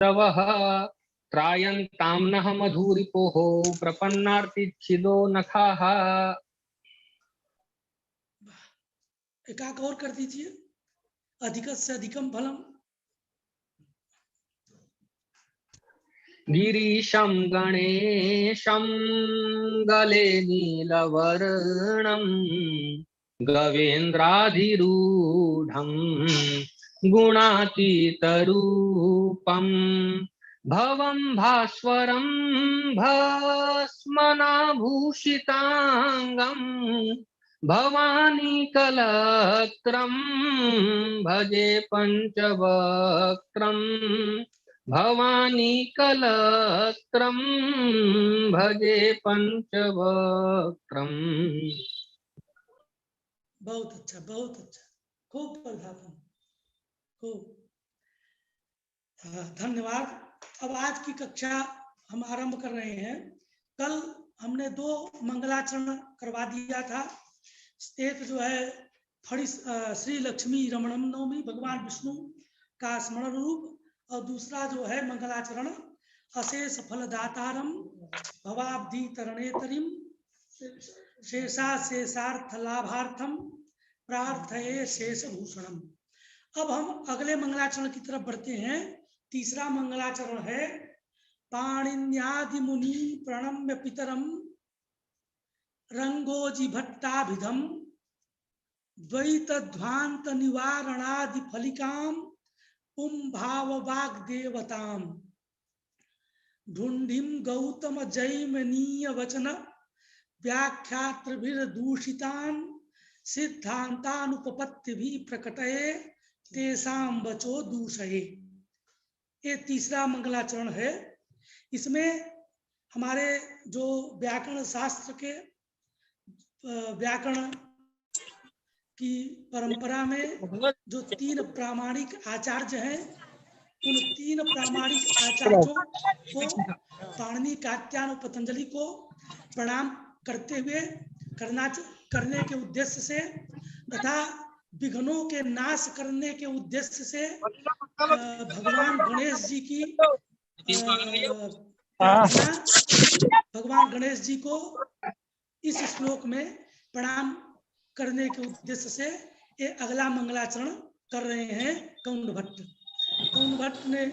रवः त्रायन्तां नः मधुरिपोः प्रपन्नार्तिच्छिदो नखाः। एकाक और कर दीजिए, अधिकस्य अधिकम फलम। गिरीशं गणेशं गले नीलवर्णं गवेन्द्राधिरूढं गुणातीतरूपं भवं भास्वरं भस्मनाभूषितांगं भवानी कलत्रं भजे पंचवक्त्रं भवानी कलत्रं भजे पंचवक्त्रम्। बहुत अच्छा, बहुत अच्छा, खूब प्रधान, खूब धन्यवाद। अब आज की कक्षा हम आरंभ कर रहे हैं। कल हमने 2 मंगलाचरण करवा दिया था। एक जो है श्री लक्ष्मी रमणम नवमी, भगवान विष्णु का स्मरण रूप, और दूसरा जो है मंगलाचरण अशेष फलदातारम भवाब्धि तरणेतरिम शेषा शेषार्थ लाभार्थम प्रार्थये शेष भूषणम। अब हम अगले मंगलाचरण की तरफ बढ़ते हैं। तीसरा मंगलाचरण है पाणिन्यादि मुनि प्रणम्य पितरम रंगोजी भट्टाभिधम द्वैत ध्वांत निवारणादि फलिकाम पुम भाव वाग्देवताम ढूंढिम गौतम जैमनीय वचन व्याख्यात्रभिर्दूषितान सिद्धांतानुपपत्ति भी प्रकटये तेसाम बचो दूषये। ये तीसरा मंगलाचरण है। इसमें हमारे जो व्याकरण शास्त्र के व्याकरण की परंपरा में जो 3 प्रामाणिक आचार्य हैं, उन 3 प्रामाणिक आचार्यों को पाणिनि, कात्यायन और पतंजलि को प्रणाम करते हुए करने के उद्देश्य से तथा विघ्नों के नाश करने के उद्देश्य से भगवान गणेश जी की प्रार्थना, भगवान गणेश जी को इस श्लोक में प्रणाम करने के उद्देश्य से ये अगला मंगलाचरण कर रहे हैं कौंड भट्ट। कौंड भट्ट ने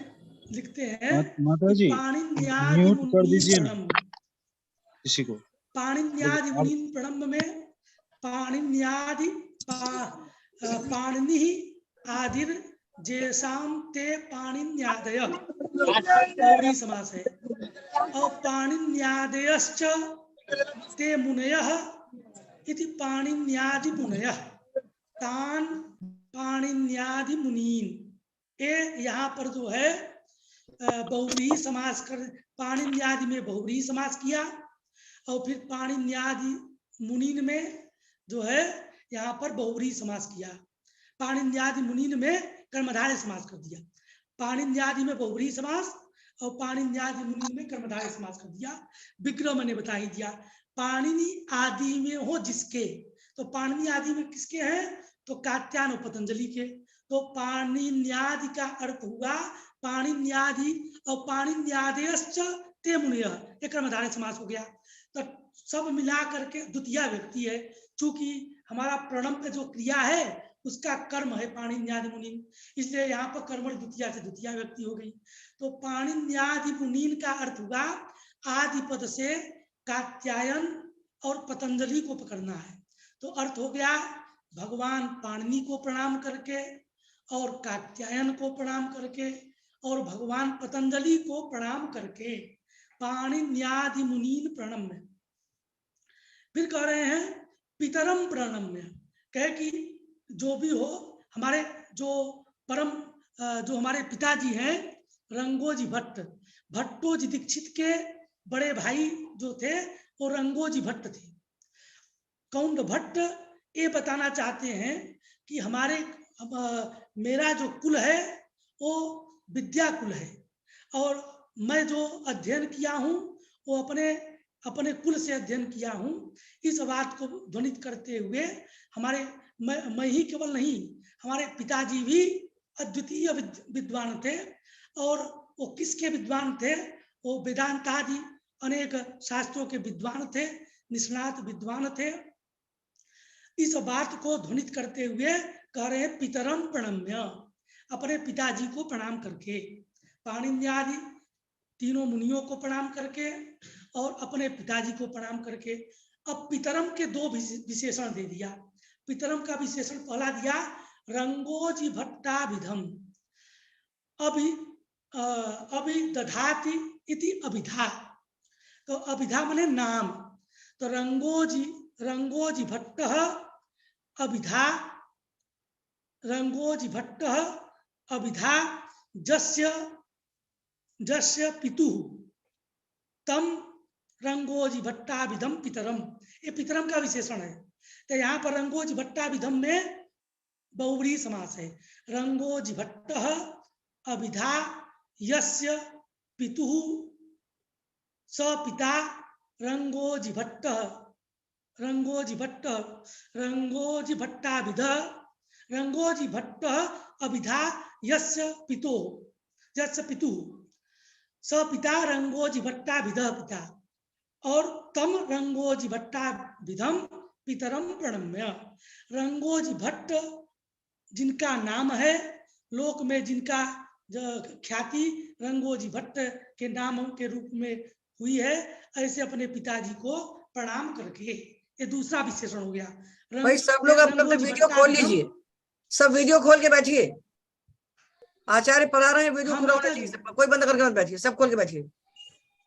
लिखते हैं माताजी म्यूट कर दीजिए ना किसी को। पाणिन्यादि मुनि प्रणम्य में पाणिनि आदिर जैसाम ते पाणिन्यादय गौरी समास है, और पाणिन्यादयश्च ते मुनयः इति पाणिन्यादि मुनयः तान पाणिन्यादि मुनीन। ये यहाँ पर जो है बहुव्रीहि समास कर, पाणिन्यादि में बहुव्रीहि समास किया, और फिर पाणिन्यादि मुनीन में जो है यहाँ पर बहुव्रीहि समास किया। पाणिन्यादि मुनीन में कर्मधारय समास कर दिया। पाणिन्यादि में बहुव्रीहि समास और पाणिन्यादि मुनीन में कर्मधारय समास कर दिया। विग्रह मैंने बता ही दिया। पाणिनि आदि में हो जिसके, तो पाणिनि आदि में किसके हैं, तो कात्यायन और पतंजलि के। तो पाणिन्यादि का अर्थ हुआ पाणिन्यादि और पाणिन्यादयश्च ते मुनयः, एक कर्मधारय समास हो गया। तो सब मिला करके द्वितीय व्यक्ति है। चूंकि हमारा प्रणम का जो क्रिया है उसका कर्म है पाणिन्यादि मुनीन, इसलिए यहाँ पर कर्मणि द्वितीय से द्वितीय व्यक्ति हो गई। तो पाणिन्यादि मुनीन का अर्थ हुआ आदि पद से कात्यायन और पतंजलि को पकड़ना है। तो अर्थ हो गया भगवान पाणिनि को प्रणाम करके और कात्यायन को प्रणाम करके और भगवान पतंजलि को प्रणाम करके पाणिन्यादि मुनीन प्रणम्य। फिर कह रहे हैं पितरम प्रणम्य, कहे कि जो भी हो हमारे जो परम जो हमारे पिताजी हैं रंगोजी भट्ट, भट्टोजी दीक्षित के बड़े भाई जो थे वो रंगोजी भट्ट थे। कौंड भट्ट ये बताना चाहते हैं कि हमारे मेरा जो कुल है वो विद्या कुल है, और मैं जो अध्ययन किया हूँ वो अपने कुल से अध्ययन किया हूँ। इस बात को ध्वनित करते हुए हमारे मैं ही केवल नहीं, हमारे पिताजी भी अद्वितीय विद्वान थे, और वो किसके विद्वान थे? वो वेदांतादि अनेक शास्त्रों के विद्वान थे, निष्णात विद्वान थे। इस बात को ध्वनित करते हुए कह रहे हैं पितरम प्रणम्य, अपने पिताजी को प्रणाम करके, पाणिन्यादि तीनों मुनियों को प्रणाम करके और अपने पिताजी को प्रणाम करके। अब पितरम के दो विशेषण दे दिया। पितरम का विशेषण पहला दिया रंगोजी भट्टाभिधम, अभी दधाति इति अभिधा। तो अभिधा माने नाम, तो रंगोजी भट्ट अभिधा, रंगोजी भट्ट अभिधा जस्य पितुः तम रंगोजी भट्टाभिधम पितरम। ये पितरम का विशेषण है। तो यहाँ पर रंगोजी भट्टाभिधम में बहुव्रीहि समास है। रंगोजी भट्ट अभिधा यस्य पितुः स पिता रंगोजी भट्ट, रंगोजी भट्ट रंगोजी भट्टाभिध, रंगोजी भट्ट अभिधा यस्य पितुः स पिता रंगोजी भट्टाभिध पिता, और तम रंगोजी भट्टाभिधम पितरम प्रणम्य। रंगोजी भट्ट जिनका नाम है, लोक में जिनका ख्याति रंगोजी भट्ट के नाम के रूप में हुई है, ऐसे अपने पिताजी को प्रणाम करके। ये दूसरा विशेषण हो गया। भाई सब लोग अपना वीडियो खोल लीजिए, सब वीडियो खोल के बैठिए। आचार्य पढ़ा रहे हैं, वीडियो पूरा होना चाहिए सबका, कोई बंद करके मत बैठिए, सब खोल के बैठिए।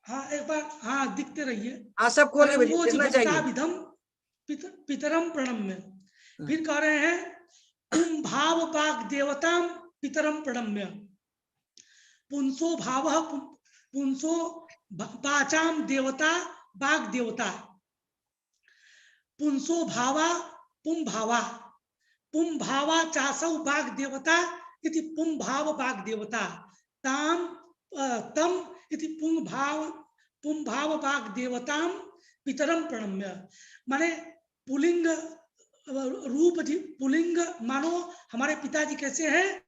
हाँ एक बार, हाँ दिखते रहिए। हाँ सब खोल के बैठिए, दिखना चाहिए। पितरम प्रणम्य। फिर कह रहे हैं पुंभाव वाग देवताम पितरम प्रणम्य। पुंसो भाव पुंसो वाचाम देवता वाग देवता, पुंसो भावा पुम भावा चासौ वाग देवता इति पुम भाव वाग देवता, तम इति पुम भाव वाग देवताम पितरम प्रणम्य। माने पुलिंग रूप, पुलिंग मानो हमारे पिताजी कैसे हैं?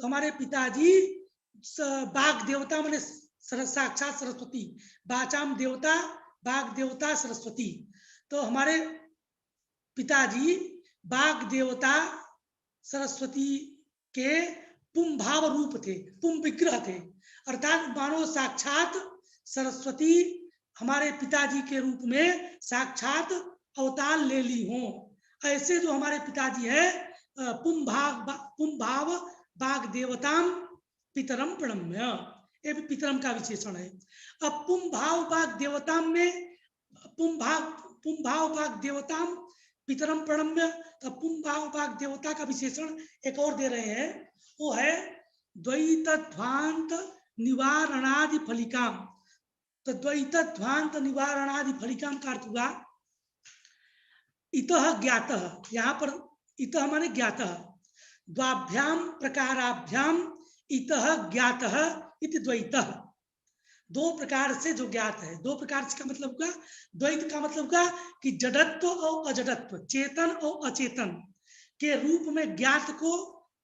तो हमारे पिताजी वाग देवता माने साक्षात सरस्वती, वाचाम देवता वाग देवता सरस्वती। तो हमारे पिताजी वाग देवता सरस्वती के पुम भाव रूप थे, पुम विग्रह थे, अर्थात मानो साक्षात सरस्वती हमारे पिताजी के रूप में साक्षात अवतार ले ली हो। ऐसे जो हमारे पिताजी है पुम भाव वाग देवताम पितरम प्रणम्य, ये भी पितरम का विशेषण है। अब पुम भाव वाग देवताम में पुम भाव वाग देवताम पितरम प्रणम्य, तो पुम भाव वाग देवता का विशेषण एक और दे रहे हैं, वो है द्वैत ध्वांत निवारणादि फलिकाम। तो द्वैत ध्वांत निवारणादि फलिकाम का अर्थ हुआ इतः ज्ञातः, यहाँ पर इतः माने ज्ञातः, द्वाभ्याम प्रकाराभ्याम इतः ज्ञातः इति द्वैतः। दो प्रकार से जो ज्ञात है, दो प्रकार से का मतलब होगा, द्वैत का मतलब होगा कि जड़त्व और अजड़त्व, चेतन और अचेतन के रूप में ज्ञात को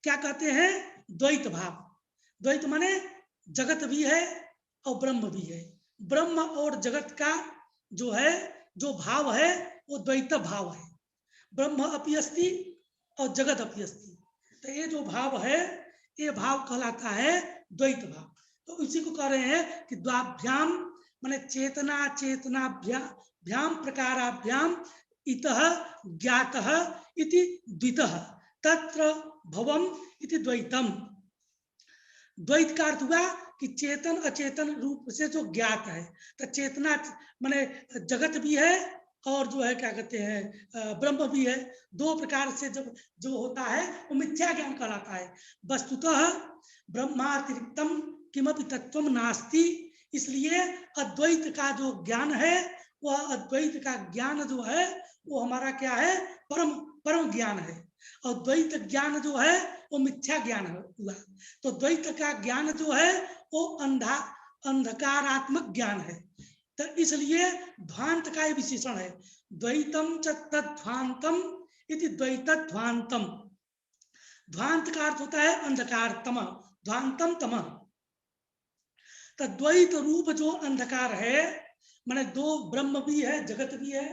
क्या कहते हैं? द्वैत भाव। द्वैत माने जगत भी है और ब्रह्म भी है। ब्रह्म और जगत का जो है, जो भाव है वो द्वैत भाव है। ब्रह्म अपि अस्ति और जगत अपि अस्ति, तो ये जो भाव है ये भाव कहलाता है द्वैत भाव। तो इसी को कह रहे हैं कि द्वाभ्याम माने चेतना चेतनाभ्याम प्रकाराभ्याम इतः ज्ञातः इति द्वितः तत्र भवम इति द्वैतम। द्वैत का अर्थ हुआ कि चेतन अचेतन रूप से जो ज्ञात है, तो चेतना माने जगत भी है और जो है क्या कहते हैं ब्रह्म भी है। दो प्रकार से जब जो होता है वो मिथ्या ज्ञान कहलाता है। वस्तुतः ब्रह्मातिरिक्तम किमपि तत्वम नास्ति, इसलिए अद्वैत का जो ज्ञान है वह अद्वैत का ज्ञान जो है वो हमारा क्या है? परम ज्ञान है। और द्वैत ज्ञान जो है वो मिथ्या ज्ञान हुआ। तो द्वैत का ज्ञान जो है वो अंधकारात्मक ज्ञान है। तो इसलिए ध्वांत का ये विशेषण है, द्वैतम च तद्ध्वांतम इति द्वैतध्वांतम। ध्वांत का अर्थ होता है अंधकार, तम, ध्वांतम तम। द्वैत रूप जो अंधकार है, माने दो ब्रह्म भी है जगत भी है,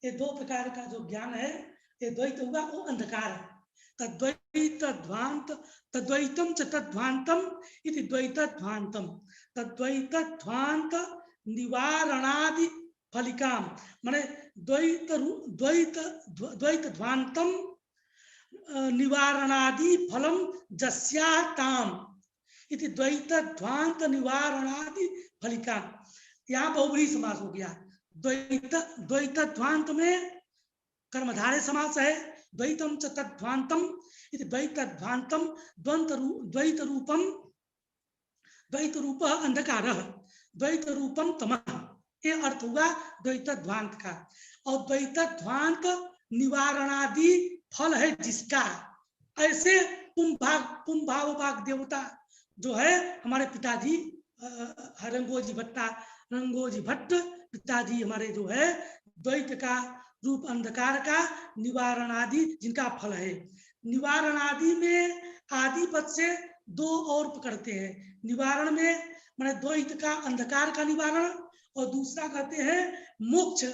ये दो प्रकार का जो ज्ञान है ये द्वैत हुआ, वो अंधकार है। तद्वैत ध्वांत तद्वैतम च तद्ध्वांतम इति द्वैत ध्वांतम। तद्वैत ध्वांत निवारणादि फलिकाम, माने द्वैत द्वैत द्वैत ध्वांतम निवारणादि फलम जस्याताम इति द्वैत ध्वांत निवारणादि फलिकाम। यहाँ बहुब्रीहि समास हो गया। द्वैत द्वैत ध्वांत में कर्मधारय समास है। द्वैतम च तद्ध्वांतम इति द्वैत ध्वांतम द्वैत रूपम द्वैत रूप अंधकार द्वैत रूपम तमः, ये अर्थ हुआ द्वैत ध्वांत का। और द्वैत ध्वांत निवारणादि फल है जिसका, ऐसे पुंभावभाग देवता जो है हमारे पिताजी रंगोजी भट्ट पिताजी हमारे जो है द्वैत का रूप अंधकार का निवारणादि जिनका फल है। निवारणादि में आदि पद से दो और पकड़ते हैं। निवारण में माने द्वैत का अंधकार का निवारण, और दूसरा कहते हैं मोक्ष,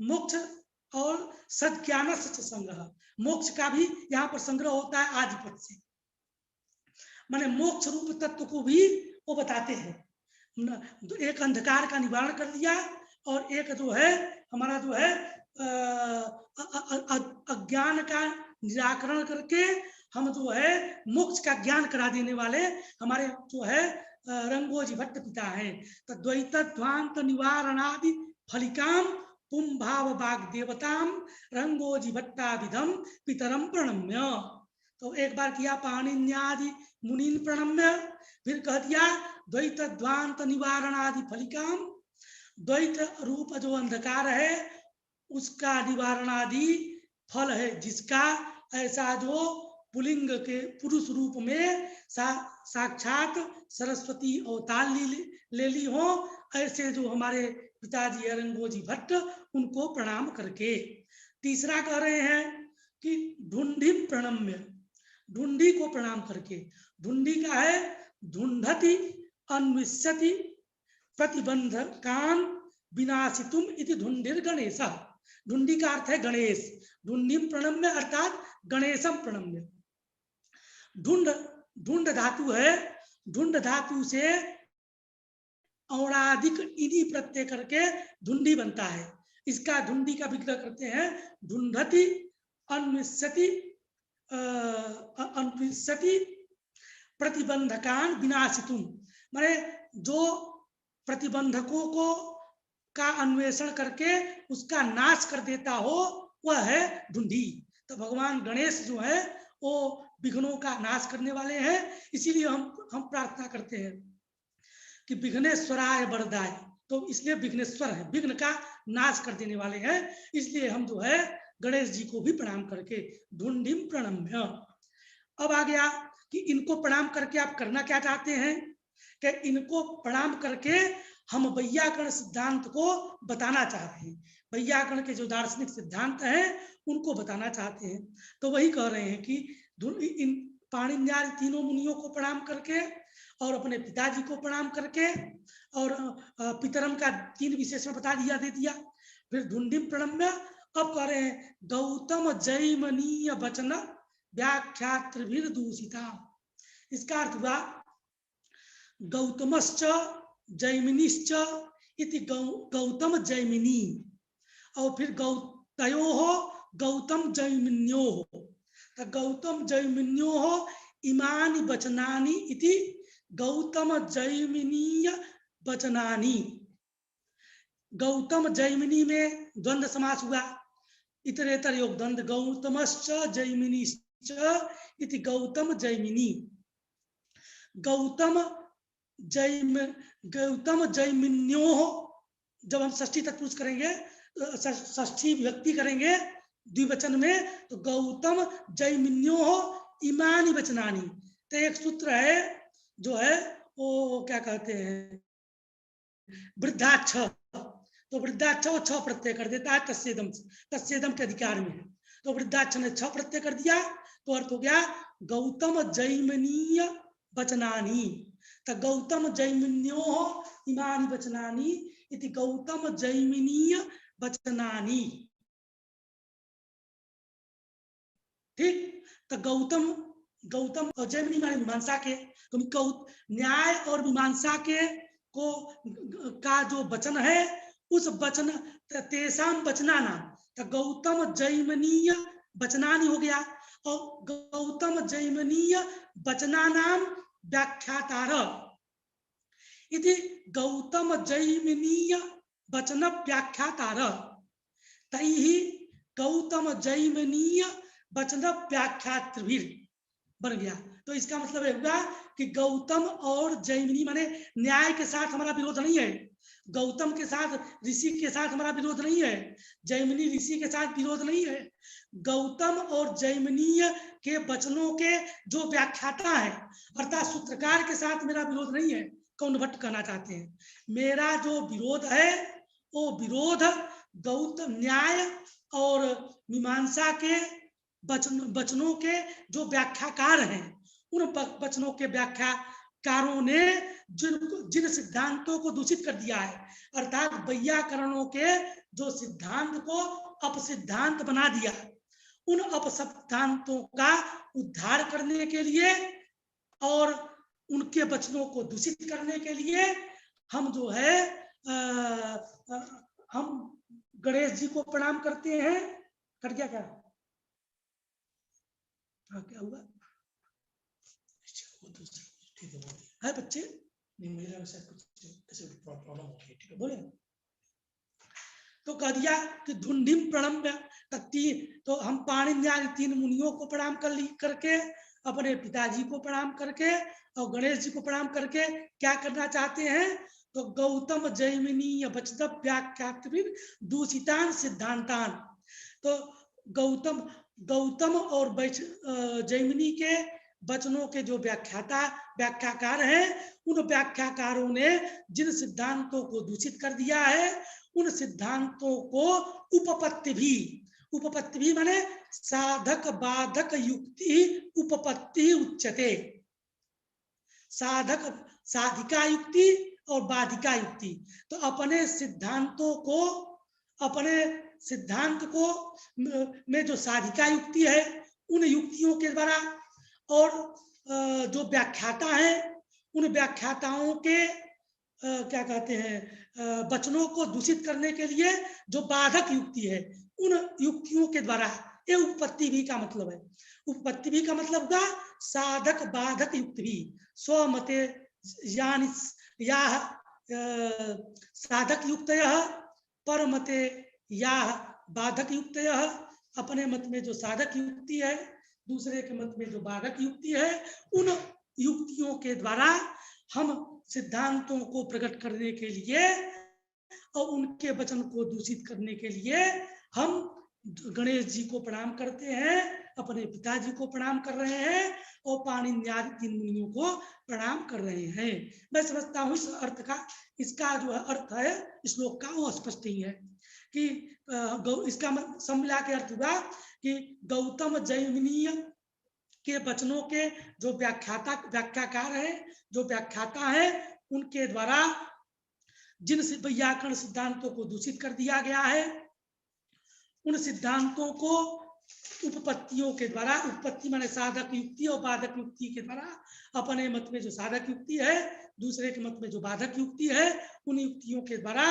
मोक्ष और सज्ञान संग्रह। मोक्ष का भी यहाँ पर संग्रह होता है आदि पद से, माने मोक्ष रूप तत्व को भी वो बताते हैं। एक अंधकार का निवारण कर दिया, और एक जो है हमारा जो है अज्ञान का निराकरण करके हम जो है मोक्ष का ज्ञान करा देने वाले हमारे जो है रंगोजी भट्ट पिता हैं। तो द्वैत ध्वांत निवारणादि फलिकाम पुंभाव बाग देवताम रंगोजी भट्टाभिधम पितरम प्रणम्य। तो एक बार किया पाणिन्यादि मुनीन प्रणम्य, फिर कह दिया द्वैत ध्वांत निवारणादि फलिकाम, द्वैत रूप जो अंधकार है उसका निवारणादि फल है जिसका, ऐसा जो पुलिंग के पुरुष रूप में साक्षात सरस्वती अवतार ले ली हो, ऐसे जो हमारे पिताजी रंगोजी भट्ट उनको प्रणाम करके। तीसरा कह रहे हैं कि ढूंढी प्रणम्य, ढूंढी को प्रणाम करके। ढूंढी का है ढूंढति अन्विष्यति प्रतिबंधकान विनाशितुम इति ढूंढिर गणेश। ढूंढी का अर्थ है गणेश। ढूंढी प्रणम्य अर्थात गणेशम प्रणम्य। ढूंढ ढूंढ धातु है, ढूंढ धातु से औणाधिक इनी प्रत्यय करके ढूंढी बनता है। इसका ढूंढी का विग्रह करते हैं ढूंढति अन्विष्यति अन्विष्यति प्रतिबंधकान विनाशितुम, माने जो प्रतिबंधकों को का अन्वेषण करके उसका नाश कर देता हो वह है ढूंढी। तो भगवान गणेश जो है वो विघ्नों का नाश करने वाले हैं, इसीलिए हम प्रार्थना करते हैं कि विघ्नेश्वराय वरदाय, तो इसलिए विघ्नेश्वर है, विघ्न का नाश कर देने वाले हैं, इसलिए हम जो है गणेश जी को भी प्रणाम करके ढूंढिम प्रणम्य। अब आ गया कि इनको प्रणाम करके आप करना क्या चाहते हैं, कि इनको प्रणाम करके हम वैयाकरण सिद्धांत को बताना चाहते हैं। वैयाकरण के जो दार्शनिक सिद्धांत हैं उनको बताना चाहते हैं। तो वही कह रहे हैं कि इन पाणिन्यादि तीनों मुनियों को प्रणाम करके और अपने पिताजी को प्रणाम करके और पितरम का 3 विशेषण बता दिया, दे दिया। फिर ढूंढिम प्रणम्य। अब कह रहे हैं गौतम जैमनीय वचन व्याख्यात्रिभिर दूषिता। इसका अर्थ हुआ गौतमश्च जैमिनिश्च इति गौतम जैमिनी, और फिर तयोः गौतम जैमिन्योः। तो गौतम जैमिन्योः इमानि वचनानि इति गौतम जैमिनीय वचनानि। गौतम जैमिनी में द्वंद्व समास हुआ, इतरेतर योग द्वंद्व। गौतमश्च जैमिनिश्च इति गौतम जैमिनी। गौतम जैमिन्योः, जब हम षष्ठी तत्पुरुष करेंगे, षष्ठी विभक्ति करेंगे द्विवचन में, तो गौतम जैमिन्योः इमानि वचनानि। तो एक सूत्र है जो है वो क्या कहते हैं वृद्धाक्ष, तो वृद्धाक्ष वो 6 प्रत्यय कर देता है तस्येदम, तस्येदम के अधिकार में है। तो वृद्धाक्ष ने 6 प्रत्यय कर दिया, तो अर्थ हो गया गौतम जैमिनीय वचनानि। गौतम जैमिन्यो इमानि वचनानि इति गौतम जैमिनीय वचनानि। ठीक, तो गौतम और जैमिनी माने मीमांसा के, तो न्याय और मीमांसा के को का जो वचन है उस वचन तेसाम वचना नाम, तो गौतम जैमिनीय वचनानि हो गया, और गौतम जैमिनीय वचना नाम व्याख्यातार इति गौतम जैमिनीय वचन व्याख्यातार तैहि गौतम जैमिनीय वचन व्याख्यातृभिर बन गया। तो इसका मतलब है हुआ कि गौतम और जैमिनी माने न्याय के साथ हमारा विरोध नहीं है, गौतम के साथ ऋषि के साथ हमारा विरोध नहीं है, जैमिनी ऋषि के साथ विरोध नहीं है। गौतम और जैमिनीय के वचनों के जो व्याख्याता है अर्थात सूत्रकार के साथ मेरा विरोध नहीं है। कौन भट्ट कहना चाहते हैं मेरा जो विरोध है वो विरोध गौतम न्याय और मीमांसा के वचनों के जो व्याख्याकार हैं उन वचनों के व्याख्याकारों ने जिन सिद्धांतों को दूषित कर दिया है, अर्थात वैयाकरणों के जो सिद्धांत को अपसिद्धांत बना दिया, उन अपसिद्धांतों का उद्धार करने के लिए और उनके वचनों को दूषित करने के लिए हम जो है हम गणेश जी को प्रणाम करते हैं। कर गया क्या? हाँ, क्या हुआ? ठीक है बच्चे, नहीं मेरा वैसा कुछ ऐसे प्रॉब्लम हो गई, ठीक है बोले। तो कह दिया कि धुंधिम प्रणम्य, तो हम पाणिन्यादि 3 मुनियों को प्रणाम करके, अपने पिताजी को प्रणाम करके और गणेश जी को प्रणाम करके क्या करना चाहते हैं? तो गौतम जैमिनीय वचन व्याख्यातृभिर दूषितान सिद्धांतान, तो गौतम और जैमिनी के वचनों के जो व्याख्याकार हैं उन व्याख्याकारों ने जिन सिद्धांतों को दूषित कर दिया है उन सिद्धांतों को उपपत्ति भी माने साधक बाधक युक्ति उपपत्ति उच्यते। साधिका युक्ति और बाधिका युक्ति, तो अपने सिद्धांत को में जो साधिका युक्ति है उन युक्तियों के द्वारा और जो व्याख्याता है उन व्याख्याताओं के क्या कहते हैं वचनों को दूषित करने के लिए जो बाधक युक्ति है उन युक्तियों के द्वारा, ये उपपत्ति भी का मतलब है। उपपत्ति भी का मतलब हुआ साधक बाधक युक्ति भी, स्वमते यानी या साधक युक्तयः परमते या बाधक युक्तयः, अपने मत में जो साधक युक्ति है दूसरे के मत में जो बाधक युक्ति है, उन युक्तियों के द्वारा हम सिद्धांतों को प्रकट करने के लिए और उनके वचन को दूषित करने के लिए हम गणेश जी को प्रणाम करते हैं, अपने पिताजी को प्रणाम कर रहे हैं और पाणिन्यादि 3 मुनियों को प्रणाम कर रहे हैं। मैं समझता हूँ इस अर्थ का, इसका जो अर्थ है श्लोक का वो स्पष्ट ही है कि इसका सब मिला के अर्थ हुआ कि गौतम जैमिनीय के वचनों के जो व्याख्याकार है, जो व्याख्याता है, उनके द्वारा जिन वैयाकरण सिद्धांतों को दूषित कर दिया गया है उन सिद्धांतों को उपपत्तियों के द्वारा, उपपत्ति माने साधक युक्ति और बाधक युक्ति के द्वारा, अपने मत में जो साधक युक्ति है दूसरे के मत में जो बाधक युक्ति है उन युक्तियों के द्वारा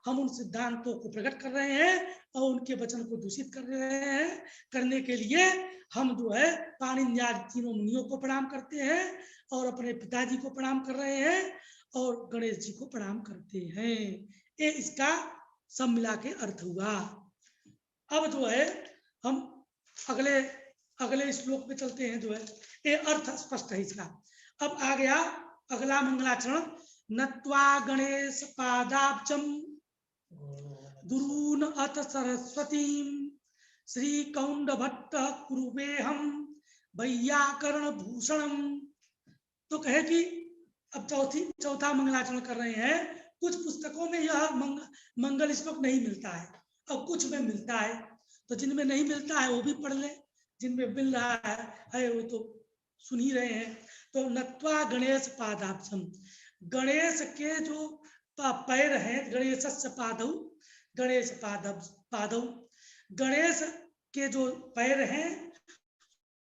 हम उन सिद्धांतों को प्रकट कर रहे हैं और उनके वचन को दूषित कर रहे हैं। करने के लिए हम जो है पाणिन्यादि 3 मुनियों को प्रणाम करते हैं और अपने पिताजी को प्रणाम कर रहे हैं और गणेश जी को प्रणाम करते हैं। ये इसका सब मिला के अर्थ हुआ। अब जो है हम अगले श्लोक में चलते हैं। जो है ये अर्थ स्पष्ट है इसका। अब आ गया अगला मंगलाचरण। नत्वा गणेश पादाब्जम गुरून अथ सरस्वतीम श्री कौंड भट्ट कुरुवेहम वैयाकरण भूषणम। तो कहे कि अब चौथा मंगलाचरण कर रहे हैं। कुछ पुस्तकों में यह मंगल श्लोक नहीं मिलता है और कुछ में मिलता है, तो जिनमें नहीं मिलता है वो भी पढ़ ले, जिनमें मिल रहा है वो तो सुन ही रहे हैं। तो नत्वा गणेश पादाब्जम, गणेश के जो पैर हैं, गणेशस्य पादौ, गणेश पादौ, गणेश के जो पैर हैं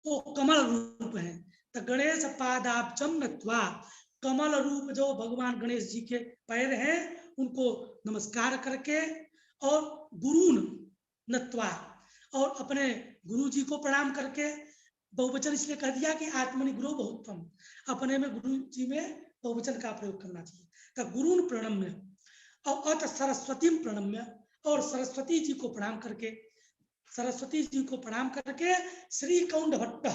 वो कमल रूप हैं। तो गणेश पादाब्जम नत्वा, कमल रूप जो भगवान गणेश जी के पैर हैं उनको नमस्कार करके, और गुरुन नत्वा, और अपने गुरु जी को प्रणाम करके, बहुवचन इसलिए कह दिया कि आत्मनि गुरु बहुत्तम, अपने में गुरु जी में बहुवचन का प्रयोग करना चाहिए। तो गुरुन प्रणम्य और अत सरस्वती प्रणम्य, और सरस्वती जी को प्रणाम करके, सरस्वती जी को प्रणाम करके श्री कौंड भट्ट,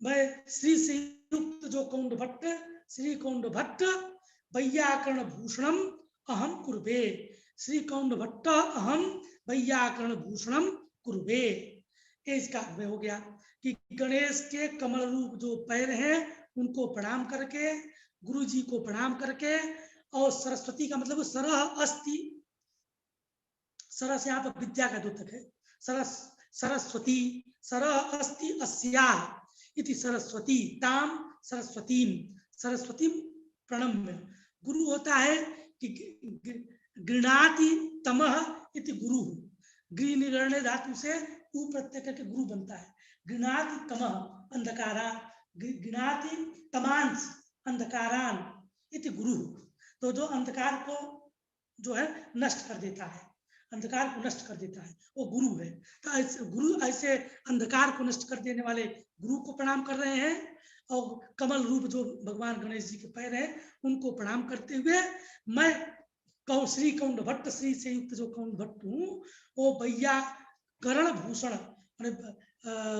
मैं श्री से युक्त जो कौंड भट्ट, श्री कौंड भट्ट वैयाकरण भूषणम अहम कुर्बे, श्री कौंड भट्ट अहम वैयाकरण भूषणम कुर्बे। इसका अर्थ हो गया कि गणेश के कमल रूप जो पैर हैं उनको प्रणाम करके, गुरु जी को प्रणाम करके, और सरस्वती का मतलब सरह अस्ति, सरस यहाँ पर विद्या का द्योतक है, सरस्वती, सरह अस्ति अस्याः इति सरस्वती ताम सरस्वतीम, सरस्वती प्रणम्य। गुरु होता है कि गृणाति तमः इति गुरु, गृह निगरणे धातु से उ प्रत्यय करके गुरु बनता है। गृणाति तमः अंधकारा, गृणाति तमांस अंधकारान इति गुरु, तो जो अंधकार को जो है नष्ट कर देता है, अंधकार को नष्ट कर देता है वो गुरु है। तो ऐसे गुरु, ऐसे अंधकार को नष्ट कर देने वाले गुरु को प्रणाम कर रहे हैं, और कमल रूप जो भगवान गणेश जी के पैर हैं उनको प्रणाम करते हुए मैं श्री कौंड भट्ट, श्री से युक्त जो कौंड भट्ट हूँ, वो वैयाकरण भूषण,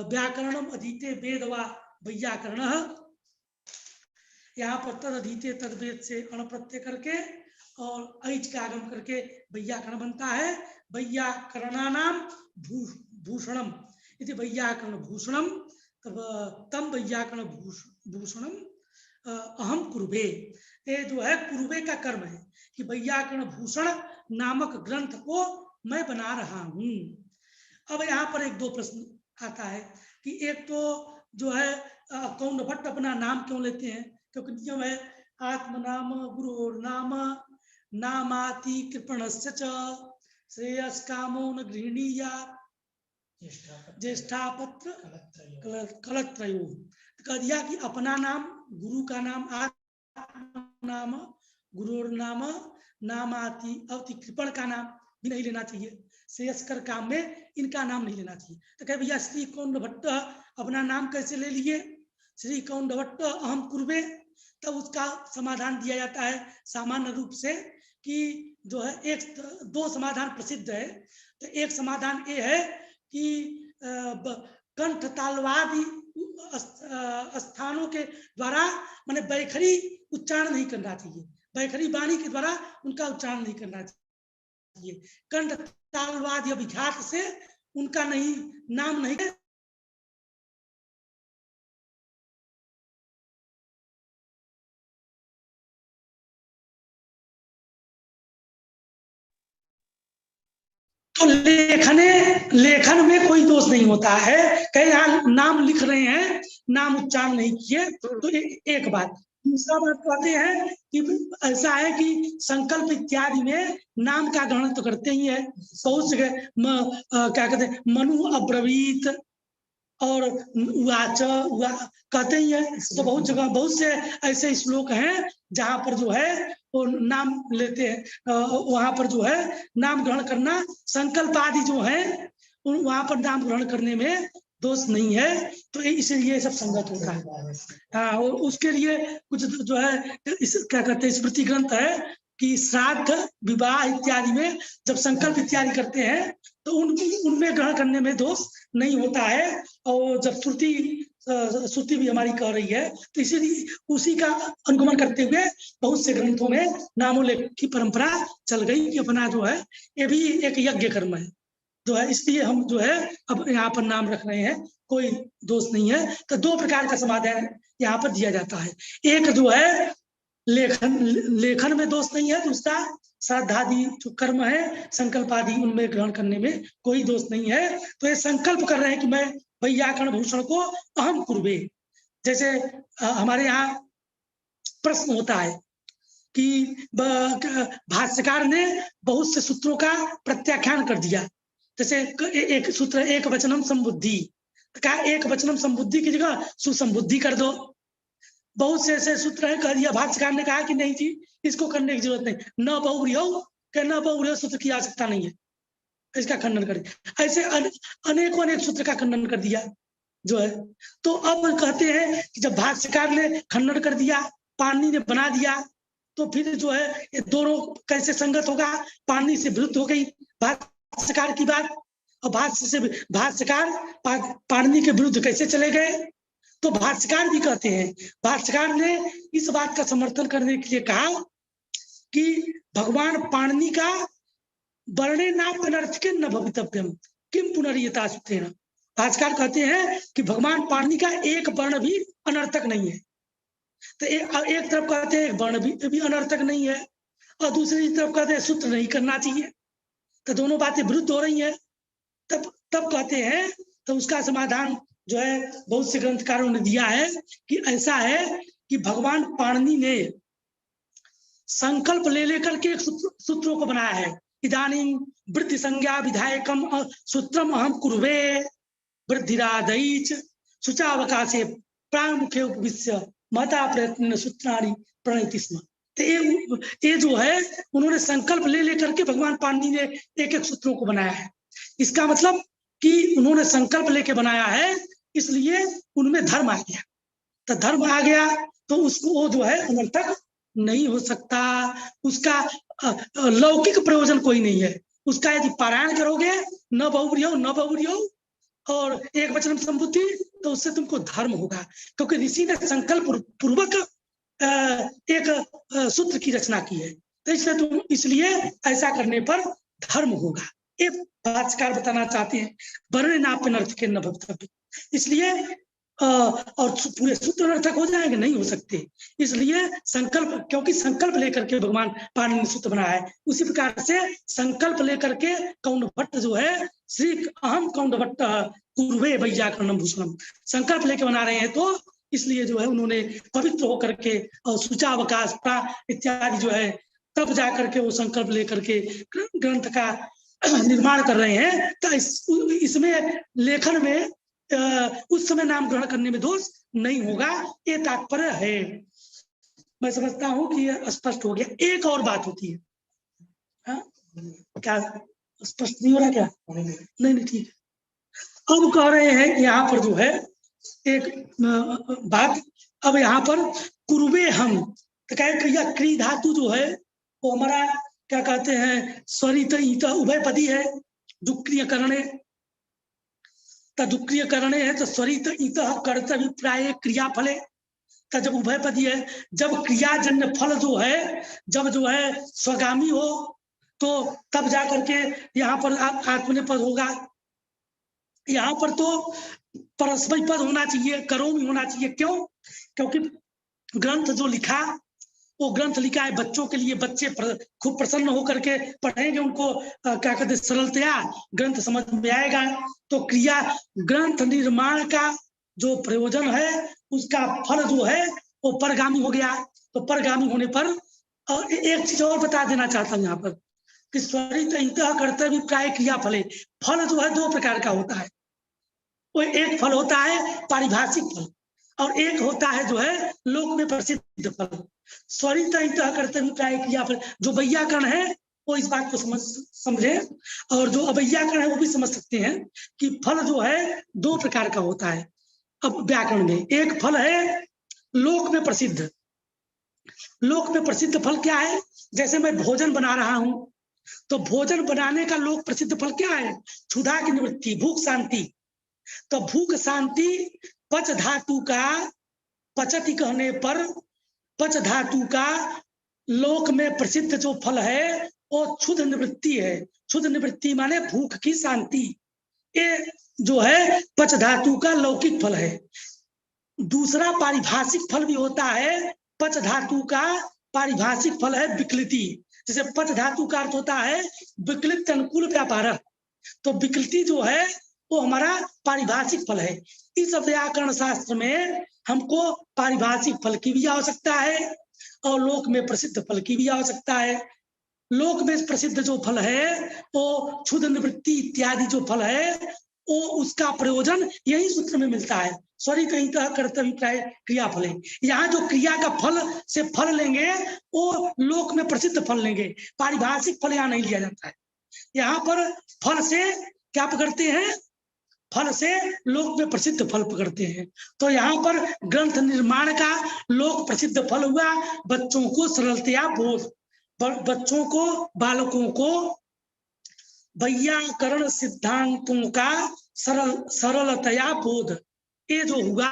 व्याकरणम अधीते वेद वा वैयाकरण, यहाँ पर तद अधीते तद वेद से अण प्रत्यय करके और ऐच का आगम करके वैयाकरण बनता है। वैयाकरणानाम भूषणम इति वैयाकरण भूषणम, तम वैयाकरण भूषणम अहम कुर्बे। ये जो है कुर्बे का कर्म है कि वैयाकरण भूषण नामक ग्रंथ को मैं बना रहा हूँ। अब यहाँ पर एक दो प्रश्न आता है कि एक तो जो है कौंड भट्ट अपना नाम क्यों लेते हैं, क्योंकि नियम है आत्मनाम गुरोर्नाम नामाति कृपणस्य च श्रेयस कामो न गृह्णीयात् ज्येष्ठापत्र कलत्रयो। कह दिया कि अपना नाम, गुरु का नाम, आत्मनाम गुरोर्नाम नामाति, अवति कृपण का नाम भी नहीं लेना चाहिए, श्रेयस्कर काम में इनका नाम नहीं लेना चाहिए। तो कह भैया श्री कौंड भट्ट अपना नाम कैसे ले लिए, श्री कौंड भट्ट अहम कुर्बे। तब उसका समाधान दिया जाता है सामान्य रूप से कि जो है एक दो समाधान प्रसिद्ध है। तो एक समाधान ये है कि कंठ तालवादी स्थानों के द्वारा माने बैखरी उच्चारण नहीं करना चाहिए, बैखरी वाणी के द्वारा उनका उच्चारण नहीं करना चाहिए। कंठ तालवाद या विख्यात से उनका नहीं नाम नहीं, तो लेखन में कोई दोष नहीं होता है। कहीं यहाँ नाम लिख रहे हैं, नाम उच्चारण नहीं किए, तो एक बात। दूसरा बात कहते हैं कि ऐसा है कि संकल्प इत्यादि में नाम का ग्रहण तो करते ही है। बहुत जगह क्या कहते हैं, मनु अब्रवीत और उवाच कहते ही है। तो बहुत जगह बहुत से ऐसे श्लोक हैं जहाँ पर जो है वो नाम लेते हैं, वहां पर जो है नाम ग्रहण करना, संकल्प आदि जो है वहां पर नाम ग्रहण करने में दोष नहीं है। तो इसलिए सब संगत होता है। हाँ, और उसके लिए कुछ जो है क्या कहते हैं, स्मृति ग्रंथ है कि श्राद्ध विवाह इत्यादि में जब संकल्प इत्यादि करते हैं तो उनमें ग्रहण करने में दोष नहीं होता है। और जब श्रुति भी हमारी कह रही है तो इसीलिए उसी का अनुगमन करते हुए बहुत से ग्रंथों में नामोल्लेख की परंपरा चल गई कि अपना जो है ये भी एक यज्ञ कर्म है जो है, इसलिए हम जो है अब यहाँ पर नाम रख रहे हैं, कोई दोष नहीं है। तो दो प्रकार का समाधान यहाँ पर दिया जाता है। एक जो है लेखन में दोष नहीं है, दूसरा श्राद्धादि जो कर्म है संकल्प आदि उनमें ग्रहण करने में कोई दोष नहीं है। तो ये संकल्प कर रहे हैं कि मैं वैयाकरण भूषण को अहम कुर्बे। जैसे हमारे यहाँ प्रश्न होता है कि भाष्यकार ने बहुत से सूत्रों का प्रत्याख्यान कर दिया। जैसे एक सूत्र एक वचनम संबुद्धि, कहा एक वचनम संबुद्धि की जगह सुसंबुद्धि कर दो। बहुत से ऐसे सूत्र है, कह दिया भाष्यकार ने कहा कि नहीं जी इसको करने की जरूरत नहीं, न बहु न बहु सूत्र की आवश्यकता नहीं है, इसका खंडन कर दिया। ऐसे अनेकों अनेक सूत्र का खंडन कर दिया जो है। तो अब कहते हैं कि जब भाष्यकार ने खंडन कर दिया, पाणिनि ने बना दिया, तो फिर जो है ये दोनों कैसे संगत होगा? पाणिनि से विरुद्ध हो गई भाष्यकार की बात, और भाष्यकार पाणिनि के विरुद्ध कैसे चले गए? तो भाष्यकार भी कहते हैं, भाष्यकार ने इस बात का समर्थन करने के लिए कहा कि भगवान पाणिनि का वर्णे नाप्यनर्थके न भवितव्यम किम पुनर्यता सूत्रेण। भाष्यकार कहते हैं कि भगवान पाणिनि का एक वर्ण भी अनर्थक नहीं है। तो एक तरफ कहते हैं वर्ण भी अनर्थक नहीं है, और दूसरी तरफ कहते हैं सूत्र नहीं करना चाहिए। तो दोनों बातें विरुद्ध हो रही हैं। तब कहते हैं, तो उसका समाधान जो है बहुत से ग्रंथकारों ने दिया है कि ऐसा है कि भगवान पाणिनि ने संकल्प ले लेकर के सूत्रों को बनाया है। इदानीं वृद्धि संज्ञा विधायकम सूत्रम अहम कुर्वे वृद्धिरादैच शुचावकाशे प्रामुखे उपविश्य महता प्रयत्न सूत्राणि प्रणयति स्म। ये जो है उन्होंने संकल्प ले लेकर के भगवान पाणिनि ने एक एक सूत्रों को बनाया है। इसका मतलब कि उन्होंने संकल्प लेके बनाया है, इसलिए उनमें धर्म आ गया। तो धर्म आ गया तो उसको वो जो है अनर्थक नहीं हो सकता, उसका लौकिक प्रयोजन कोई नहीं है। उसका यदि पारायण करोगे न बहुब्रियो और एक वचन संबुद्धि, तो उससे तुमको धर्म होगा, क्योंकि ऋषि ने संकल्प पूर्वक एक सूत्र की रचना की है। तो इसलिए ऐसा करने पर धर्म होगा। ये भाष्यकार बताना चाहते हैं, वर्णे नाप्यनर्थके न भवितव्यम। इसलिए और पूरे सूत्र अनर्थक हो जाएंगे, नहीं हो सकते। इसलिए संकल्प, क्योंकि संकल्प लेकर के भगवान पाणिनि ने सूत्र बनाया है, उसी प्रकार से संकल्प लेकर के कौंडभट्ट जो है श्री अहम कौंडभट्ट कुर्वे वैयाकरणम भूषणम, संकल्प लेके बना रहे हैं। तो इसलिए जो है उन्होंने पवित्र होकर के और सूचावकाश इत्यादि जो है तब जाकर के वो संकल्प लेकर के ग्रंथ का निर्माण कर रहे हैं। तो इसमें लेखन में उस समय नाम ग्रहण करने में दोष नहीं होगा, ये तात्पर्य है। मैं समझता हूं कि यह स्पष्ट हो गया। एक और बात होती है, हाँ? क्या स्पष्ट नहीं हो रहा क्या? नहीं ठीक है। अब कह रहे हैं यहाँ पर जो है एक बात, अब यहाँ पर कुर्वे हम, तो कहे क्रिया क्री धातु जो है वो हमारा क्या कहते हैं स्वरित ईत उभयपदी है, दुक्रिय करणे, तदुक्रिय करणे है। तो स्वरित ईत कर्तव्य प्राय क्रिया फले, तो जब उभयपदी है, जब क्रियाजन्य फल जो है जब जो है स्वगामी हो, तो तब जाकर के यहाँ पर आत्मनेपद होगा। यहाँ पर तो परस्मै पद होना चाहिए, करोमि होना चाहिए। क्यों? क्योंकि ग्रंथ जो लिखा, वो ग्रंथ लिखा है बच्चों के लिए, बच्चे खूब प्रसन्न होकर के पढ़ेंगे, उनको क्या कहते सरलतया ग्रंथ समझ में आएगा। तो क्रिया ग्रंथ निर्माण का जो प्रयोजन है उसका फल जो है वो परगामी हो गया। तो परगामी होने पर एक चीज और बता देना चाहता हूँ यहाँ पर कि स्वरित इंतः कर्तव्य प्राय क्रिया फले, फल जो है दो प्रकार का होता है। वो एक फल होता है पारिभाषिक फल और एक होता है जो है लोक में प्रसिद्ध फल। स्वरित इंतः कर्तव्य प्राय क्रिया फल, जो वैयाकरण है वो इस बात को समझे, और जो अवैयाकरण है वो भी समझ सकते हैं कि फल जो है दो प्रकार का होता है। अब व्याकरण में एक फल है लोक में प्रसिद्ध। लोक में प्रसिद्ध फल क्या है? जैसे मैं भोजन बना रहा हूं, तो भोजन बनाने का लोक प्रसिद्ध फल क्या है? क्षुधा की निवृत्ति, भूख शांति। तो भूख शांति पच धातु का, पचति कहने पर पच धातु का लोक में प्रसिद्ध जो फल है वो क्षुध निवृत्ति है। क्षुध निवृत्ति माने भूख की शांति, ये जो है पच धातु का लौकिक फल है। दूसरा पारिभाषिक फल भी होता है, पच धातु का पारिभाषिक फल है विकृति। जैसे पच धातु का अर्थ होता है विकृत अनुकूल व्यापार, तो विकृति जो है वो हमारा पारिभाषिक फल है। इस व्याकरण शास्त्र में हमको पारिभाषिक फल की भी आवश्यकता है और लोक में प्रसिद्ध फल की भी आवश्यकता है। लोक में प्रसिद्ध जो फल है वो क्षुद्र निवृत्ति इत्यादि जो फल है वो उसका प्रयोजन यही सूत्र में मिलता है। सॉरी कहीं का कर्तव्य क्रिया फल है, यहाँ जो क्रिया का फल से फल लेंगे वो लोक में प्रसिद्ध फल लेंगे, पारिभाषिक फल यहाँ नहीं लिया जाता है। यहाँ पर फल से क्या पकड़ते हैं, फल से लोक में प्रसिद्ध फल पकड़ते हैं। तो यहाँ पर ग्रंथ निर्माण का लोक प्रसिद्ध फल हुआ बच्चों को सरलतया बोध, बच्चों को बालकों को वैयाकरण सिद्धांतों का सरलतया बोध, ये जो हुआ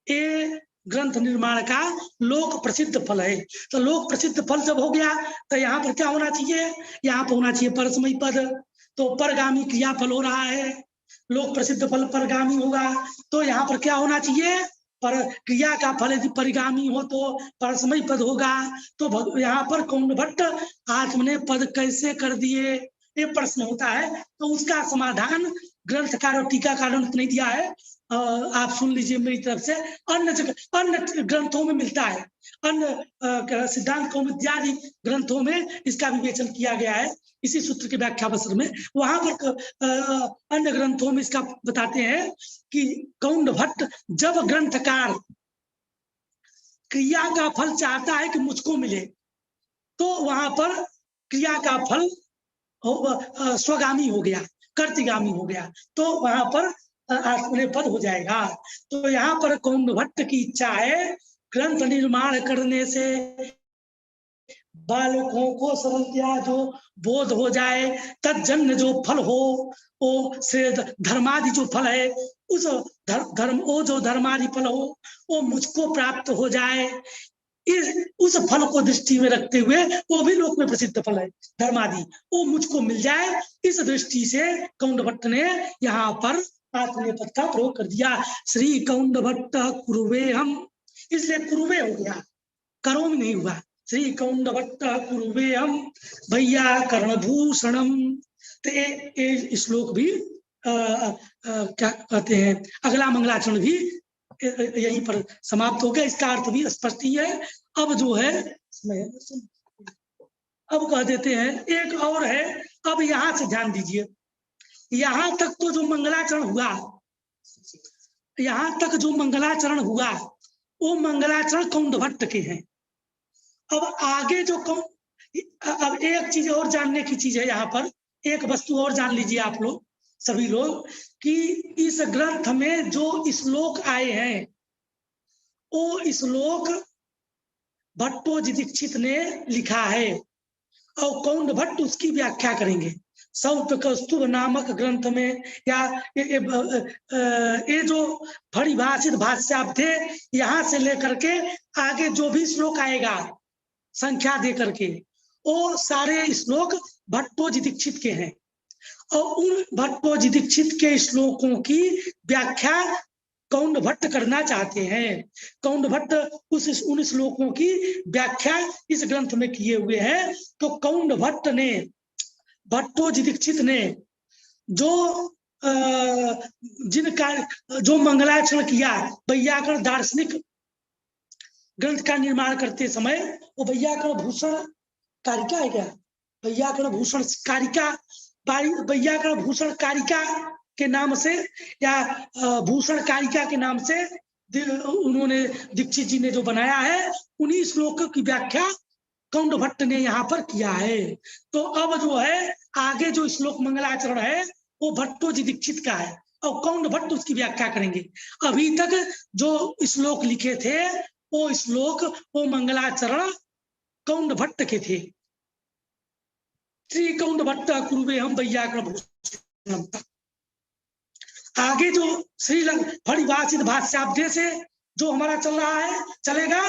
ये ग्रंथ निर्माण का लोक प्रसिद्ध फल है। तो लोक प्रसिद्ध फल जब हो गया तो यहाँ पर क्या होना चाहिए, यहाँ पर होना चाहिए परस्मयी पद, तो परगामी क्रिया फल हो रहा है, लोक प्रसिद्ध फल परगामी होगा। तो यहाँ पर क्या होना चाहिए, पर क्रिया का फल यदि परिगामी हो तो परस्मयी पद होगा। तो यहाँ पर कौंड भट्ट आत्मने पद कैसे कर दिए, ये प्रश्न होता है। तो उसका समाधान ग्रंथकार और टीकाकारों ने नहीं दिया है, आप सुन लीजिए मेरी तरफ से। अन्य ग्रंथों में मिलता है, अन्य सिद्धांत कौमुदी इत्यादि ग्रंथों में इसका विवेचन किया गया है इसी सूत्र के व्याख्या पत्र में। वहां पर अन्य ग्रंथों में इसका बताते हैं कि कौंड भट्ट जब ग्रंथकार क्रिया का फल चाहता है कि मुझको मिले तो वहां पर क्रिया का फल स्वगामी हो गया, कर्तगामी हो गया, तो वहां पर आत्मने पद हो जाएगा। तो यहाँ पर कौंड भट्ट की इच्छा है ग्रंथ निर्माण करने से बालकों को सरलतया जो बोध हो जाए, तज्जन्य जो फल हो वो से धर्मादि जो फल है उस जो धर्मादि फल हो वो मुझको प्राप्त हो जाए, उस फल को दृष्टि में रखते हुए वो भी लोक में प्रसिद्ध फल है धर्मादि, वो मुझको मिल जाए, इस दृष्टि से कौंड भट्ट ने यहाँ पर आत्मनेपद का प्रयोग कर दिया। श्री कौंड भट्ट कुरुवे हम, इसलिए कुरुवे हो गया, करो में नहीं हुआ। श्री कौंड भट्ट कुरुवे हम भैया कर्णभूषणम। तो ये श्लोक भी क्या कहते हैं, अगला मंगलाचरण भी यहीं पर समाप्त हो गया, इसका अर्थ भी स्पष्ट ही है। अब जो है अब कह देते हैं एक और है। अब यहां से ध्यान दीजिए, यहां तक तो जो मंगलाचरण हुआ, यहां तक जो मंगलाचरण हुआ वो मंगलाचरण कौंड भट्ट के हैं। अब आगे जो अब एक चीज और जानने की चीज है, यहाँ पर एक वस्तु और जान लीजिए आप लोग सभी लोग कि इस ग्रंथ में जो श्लोक आए हैं वो श्लोक भट्टोजी दीक्षित ने लिखा है और कौंड भट्ट उसकी व्याख्या करेंगे। सौतकस्तुभ नामक ग्रंथ में या ये जो परिभाषित भाष्यार्थ थे यहाँ से लेकर के आगे जो भी श्लोक आएगा संख्या दे करके वो सारे श्लोक भट्टोजी दीक्षित के हैं और उन भट्टोजी दीक्षित के श्लोकों की व्याख्या कौंड भट्ट करना चाहते हैं। कौंड भट्ट उन श्लोकों की व्याख्या इस ग्रंथ में किए हुए हैं। तो कौंड भट्ट ने, भट्टोजी दीक्षित ने जो जिनका जो मंगलाचरण किया वैयाकरण दार्शनिक ग्रंथ का निर्माण करते समय, वो वैयाकरण भूषण कारिका है क्या, वैयाकरण भूषण कारिका, वैयाकरण भूषण कारिका के नाम से या भूषण कारिका के नाम से उन्होंने दीक्षित जी ने जो बनाया है, उन्हीं श्लोकों की व्याख्या कौंड भट्ट ने यहाँ पर किया है। तो अब जो है आगे जो श्लोक मंगलाचरण है वो भट्टोजी दीक्षित का है और कौंड भट्ट उसकी व्याख्या करेंगे। अभी तक जो श्लोक लिखे थे वो श्लोक वो मंगलाचरण कौंड भट्ट के थे। श्री कौंड भट्ट कुरुवे हम वैयाकरण भूषणम। आगे जो श्री परिभाषित भाष्याब्दे से जो हमारा चल रहा है चलेगा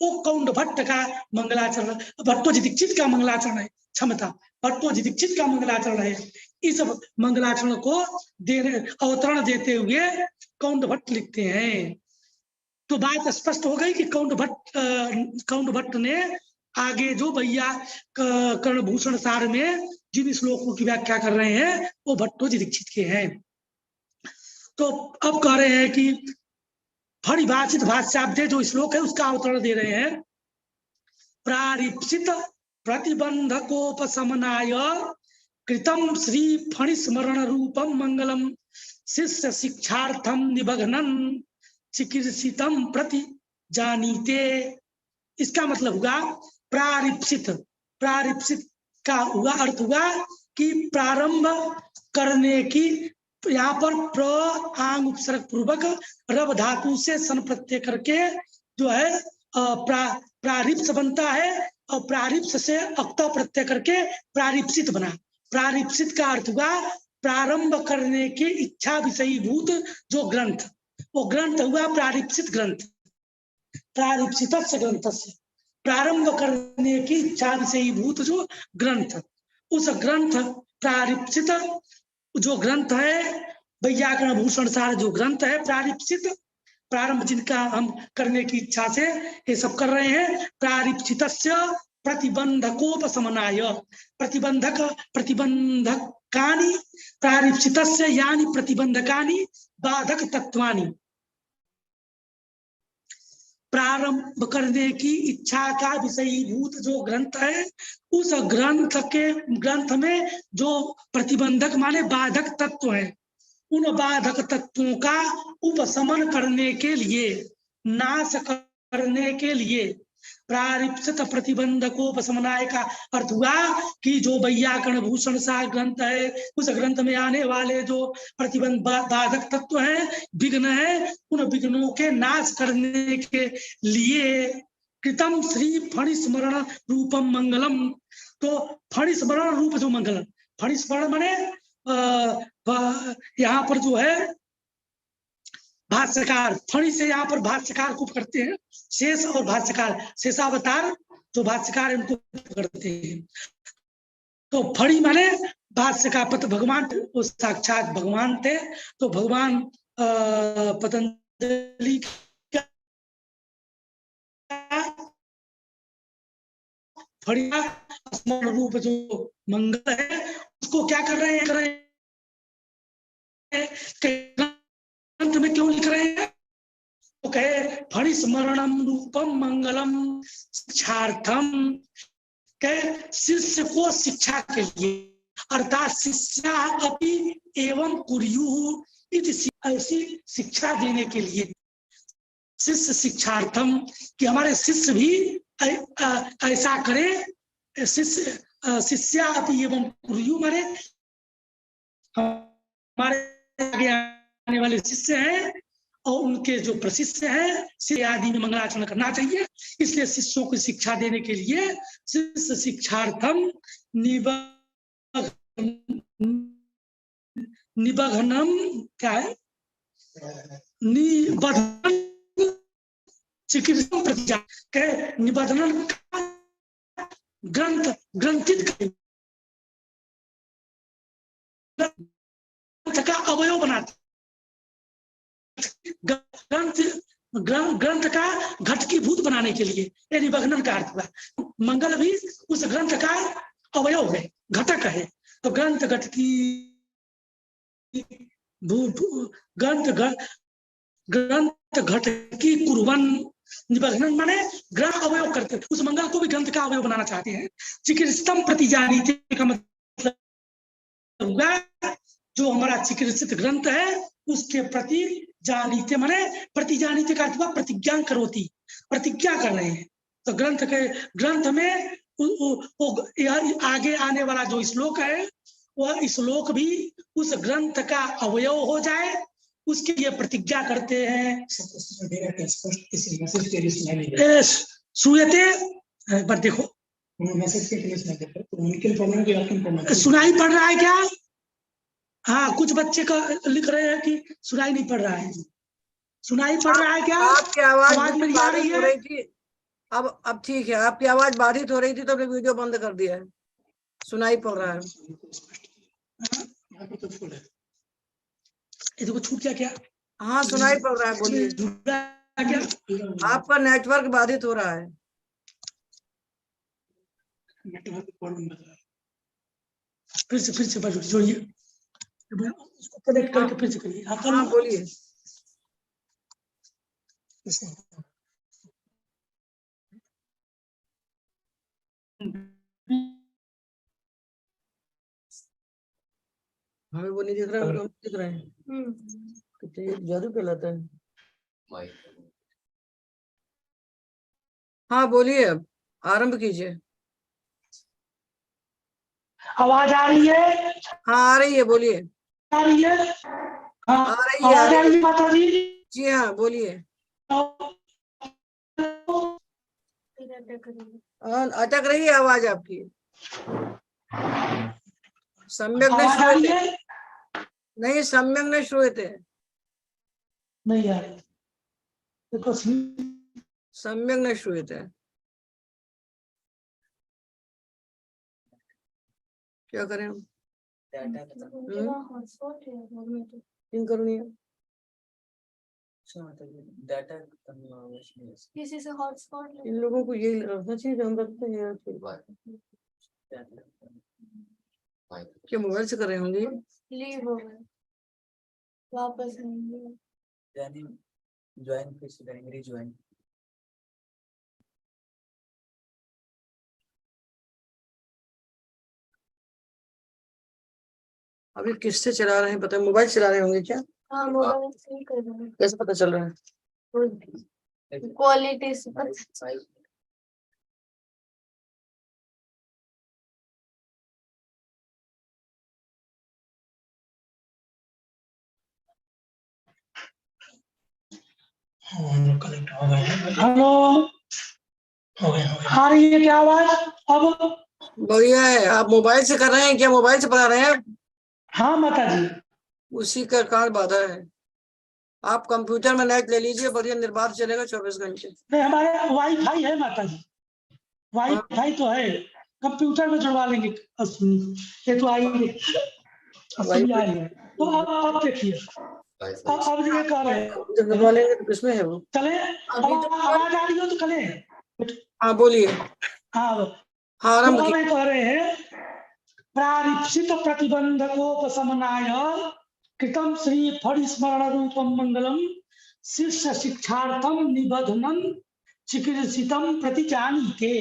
वो कौंड भट्ट का मंगलाचरण, भट्टोजी दीक्षित का मंगलाचरण है, क्षमता भट्टोजी दीक्षित का मंगलाचरण है। इस मंगलाचरण को देने अवतरण देते हुए कौंड भट्ट लिखते हैं। तो बात स्पष्ट हो गई कि कौंड भट्ट ने आगे जो वैयाकरण भूषण सार में जिन श्लोकों की व्याख्या कर रहे हैं वो भट्टोजी दीक्षित के हैं। तो अब कह रहे हैं कि परिभाषित भाष्याब्दे जो श्लोक है उसका अवतरण दे रहे हैं। प्रारीप्सित प्रतिबंधकोपशमनाय कृतम श्री फणि स्मरण रूपम मंगलम शिष्य शिक्षार्थम निबघनन चिकीर्षितम प्रति जानीते। इसका मतलब हुआ प्रारीप्सित, प्रारीप्सित का हुआ अर्थ हुआ कि प्रारंभ करने की, यहाँ पर प्र आंग उपसर्ग पूर्वक रव धातु से सन प्रत्यय करके जो है प्रारिप्स बनता है, और प्रारिप्स से अक्ता प्रत्यय करके प्रारिप्सित बना। प्रारिप्सित का अर्थ हुआ प्रारंभ करने की इच्छा विषयीभूत जो ग्रंथ, वो ग्रंथ हुआ प्रारिप्सित ग्रंथ। प्रारिप्सित ग्रंथ से प्रारंभ करने की इच्छा विषयीभूत जो ग्रंथ, उस ग्रंथ प्रारिप्सित जो ग्रंथ है, वैयाकरण भूषण सार जो ग्रंथ है प्रारिप्सित, प्रारंभ जिनका हम करने की इच्छा से ये सब कर रहे हैं। प्रारिप्सितस्य प्रतिबंधकोपशमनाय, प्रतिबंधक प्रतिबंधकानि प्रारिप्सितस्य यानि प्रतिबंधकानि बाधक तत्वानि, प्रारंभ करने की इच्छा का विषयीभूत जो ग्रंथ है, उस ग्रंथ में जो प्रतिबंधक माने बाधक तत्व है, उन बाधक तत्वों का उपशमन करने के लिए, नाश करने के लिए प्रारिप्सित प्रतिबंधकोपशमनाय का अर्थ हुआ कि जो वैयाकरण भूषण सा ग्रंथ है, उस ग्रंथ में आने वाले जो प्रतिबंध बाधक तत्व है, विघ्न है, उन विघ्नों के नाश करने के लिए कृतम श्री फणि स्मरण रूपम मंगलम। तो फणि स्मरण रूप जो मंगलम, फणि स्मरण माने यहाँ पर जो है भाष्यकार, फणि से यहाँ पर भाष्यकार को करते हैं, शेष और भाष्यकार, शेषावतार जो भाष्यकार इनको करते हैं। तो फणि माने भाष्यकार, पत भगवान वो साक्षात भगवान थे, तो भगवान पतंजलि का फणि स्मरण रूप जो मंगल है, उसको क्या कर रहे हैं, ग्रंथ में क्यों लिख रहे हैं, तो कहे फणि स्मरणम रूपम मंगलम शिक्षार्थम, कहे शिष्य को शिक्षा के लिए, अर्थात शिष्या अपि एवं कुर्यु, ऐसी शिक्षा देने के लिए, शिष्य शिक्षार्थम कि हमारे शिष्य भी ऐसा करे। शिष्या अपि एवं कुर्यु माने हमारे आगे आने वाले शिष्य हैं और उनके जो प्रशिष्य हैं, शिष्य आदि में मंगलाचरण करना चाहिए। इसलिए शिष्यों को शिक्षा देने के लिए शिष्य शिक्षार्थम निबघनम, क्या है, निबधन चिकित्सा प्रतिजा, निबधन ग्रंथ ग्रंथित का अवयव बनाते, ग्रंथ का घटकीभूत बनाने के लिए, ये निबघनन का अर्थ हुआ। मंगल भी उस ग्रंथ का अवयव है, घटक है। तो ग्रंथ घटकी ग्रंथ घटकी कुर्वन्, निबघनन माने ग्रंथ अवयव करते, उस मंगल को भी ग्रंथ का अवयव बनाना चाहते हैं। चिकित्सतम प्रतिजानीते का मतलब होगा जो हमारा चिकित्सित ग्रंथ है उसके प्रति जानीते माने प्रतिजानीते का अर्थ हुआ प्रतिज्ञा करोति, प्रतिज्ञा कर रहे हैं। तो ग्रंथ में आगे आने वाला जो श्लोक है, वह श्लोक भी उस ग्रंथ का अवयव हो जाए, उसके लिए प्रतिज्ञा करते हैं। सुयते पर देखो सुनाई पड़ रहा है क्या? हाँ, कुछ बच्चे का लिख रहे हैं कि सुनाई नहीं पड़ रहा है। सुनाई पड़ रहा है क्या? आपकी आवाज मेरी आ रही हो रही थी, अब ठीक है। आपकी आवाज बाधित हो रही थी तो हमने वीडियो बंद कर दिया है। सुनाई पड़ रहा है। यहाँ पे तो फुल है, ये देखो छूट गया क्या? हाँ, सुनाई पड़ रहा है, बोलिए। क्या आपका नेटवर्क बाधित हो रहा है। नेटवर्क प्रॉब्लम बता रहा है। फिर से जोड़िए, उसको कनेक्ट करके फिर से करिए। हाँ, बोलिए। हमें वो नहीं दिख रहा है, हम दिख रहे हैं। कितने जादू कहलाता है। हाँ बोलिए, अब आरंभ कीजिए। आवाज आ रही है? हाँ आ रही है, बोलिए। आ रही है? हाँ, आ रही है, आ आवाज आ रही रही है। है माता जी? जी हाँ बोलिए। अटक रही है आवाज आपकी। सम्यक न आवाज आ रही श्रूयते। है? नहीं, सम्यक न श्रूयते। नहीं आ रही। देखो सम्यक न श्रूयते। क्या करें हम? किन करनी है? डाटा किसी से हॉटस्पॉट इन लोगों को यही रखना चाहिए जो हम रखते हैं यार। क्या मोबाइल से कर रहे होंगे? लीव हो गए, वापस नहीं। ज्वाइन फिर से करेंगे, रिज्वाइन। अभी किससे चला रहे हैं पता है? मोबाइल चला रहे होंगे क्या? हाँ मोबाइल से ही कर रहे कैसे पता चल रहा है? हैं, क्वालिटी से कनेक्ट हो गए। हेलो, हो गए। आ रही है क्या आवाज अब? बढ़िया है। आप मोबाइल से कर रहे हैं क्या? मोबाइल से पढ़ा रहे हैं? हाँ माता जी। उसी का कारण बाधा है। आप कंप्यूटर में नेट ले लीजिए, बढ़िया निर्बाध चलेगा 24 घंटे। नहीं, हमारे वाईफाई है माता जी, वाईफाई तो है, कंप्यूटर में जुड़वा लेंगे। ये तो आई है। तो अब देखिए, अब ये कर रहे हैं, जब लगवा लेंगे तो किसमें है वो? चले आवाज आ रही हो तो चले। हाँ बोलिए। हाँ, हाँ तो आरंभ अब की। ये कह रहे हैं, प्रारीप्सित प्रतिबंधकोपशमनाय कृतम श्री फणिस्मरण रूपम मंगलम शिष्य शिक्षार्थम निबधनम चिकित्सितम प्रतिजानीते।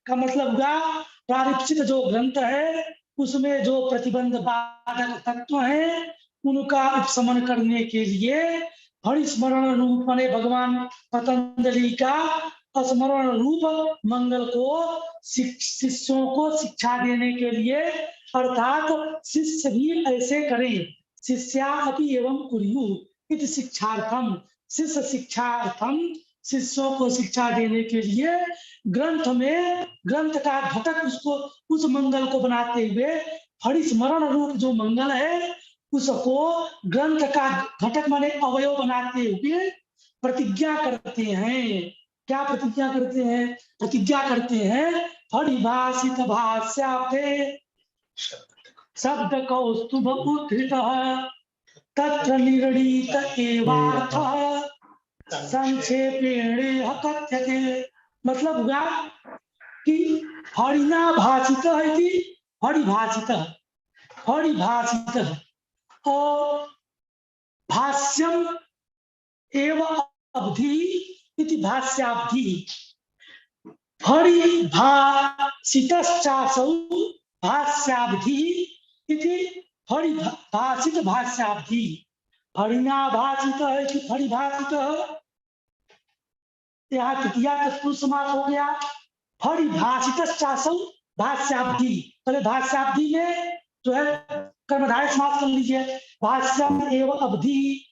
का मतलब हुआ, प्रारीप्सित जो ग्रंथ है उसमें जो प्रतिबंध बाधक तत्व है उनका उपशमन करने के लिए फणिस्मरण रूप माने भगवान पतंजलि का स्मरण रूप मंगल को शिष्यों को शिक्षा देने के लिए, अर्थात शिष्य भी ऐसे करें। शिष्या अपि एवं कुर्यु इति शिक्षार्थम, शिष्य शिक्षार्थम, शिष्यों को शिक्षा देने के लिए ग्रंथ में ग्रंथ का घटक उसको उस मंगल को बनाते हुए फणिस्मरण रूप जो मंगल है उसको ग्रंथ का घटक माने अवयव बनाते हुए प्रतिज्ञा करते हैं। क्या प्रतिज्ञा करते हैं? प्रतिज्ञा करते हैं फणिभाषित भाष्यार्थे शब्द कौस्तुभ उद्धृत तत्र निर्णीत एवार्थः संक्षेपेण कथ्यते। मतलब हुआ कि फणिना भाषित इति फणिभाषित और भाष्यम एवं अवधि इति भाष्यावधि। फणिभाषितश्चासौ भाष्यावधि इति फणिभाषित भाष्यावधि। फणिना भाषित इति फणिभाषित, यहाँ तृतीया तत्पुरुष समास हो गया। फणिभाषितश्चासौ भाष्यावधि, पहले भाष्यावधि में जो है कर्मधारय समास कर लीजिए। भाष्यम एवं अवधि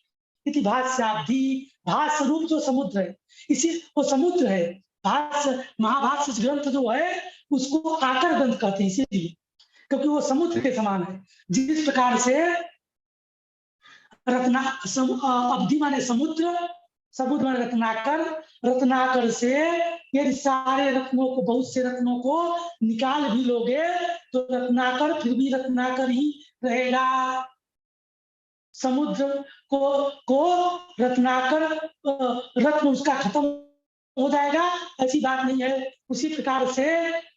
इति भाष्यावधि। भाष्य रूप जो समुद्र है, इसी वो समुद्र है। भाष्य महाभाष्य ग्रंथ जो है उसको आकर ग्रंथ कहते हैं, इसीलिए क्योंकि वो समुद्र के समान है। जिस प्रकार से अवधि माने समुद्र, समुद्र माने रत्नाकर, रत्नाकर से यदि सारे रत्नों को, बहुत से रत्नों को निकाल भी लोगे तो रत्नाकर फिर भी रत्नाकर ही रहेगा। समुद्र को रत्नाकर रत्न उसका खत्म हो जाएगा, ऐसी बात नहीं है। उसी प्रकार से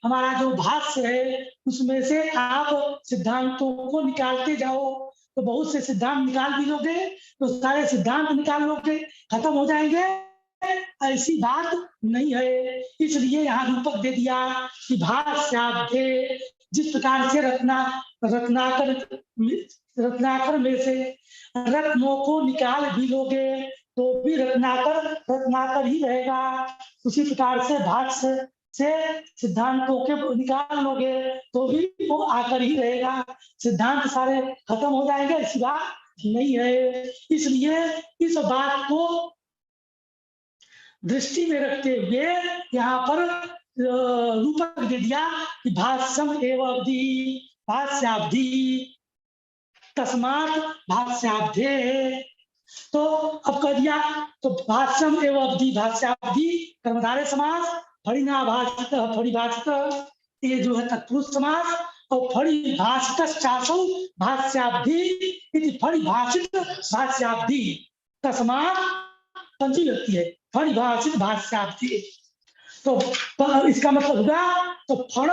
हमारा जो भाष्य है उसमें से आप सिद्धांतों को निकालते जाओ तो बहुत से सिद्धांत निकाल भी लोगे तो सारे सिद्धांत निकाल लोगे, खत्म हो जाएंगे ऐसी बात नहीं है, इसलिए यहाँ रूपक दे दिया कि भाष्याब्धे, जिस प्रकार से रत्नाकर में से रत्नों को निकाल भी लोगे तो भी रत्नाकर ही रहेगा, उसी प्रकार से भाष्य से सिद्धांतों के निकाल लोगे तो भी वो आकर ही रहेगा, सिद्धांत सारे खत्म हो जाएंगे, ऐसी बात नहीं है। इसलिए इस बात को दृष्टि में रखते हुए यहाँ पर रूपक दे दिया कि भाष्यम एवं अवधि भाष्याब्धि तस्मात् भाष्याब्धे। तो अब कह दिया तो भाष्यम एवं अवधि भाष्याब्धि कर्मधारय समास, फणिनाभाषित फणिभाषित ये जो है तत्पुरुष समास, और फणिभाषित चासौ भाष्याब्धि इति फणिभाषित भाष्याब्धि तस्मात् पंचमी व्यक्ति है फणिभाषित भाष्याब्धि। तो इसका मतलब होगा तो फण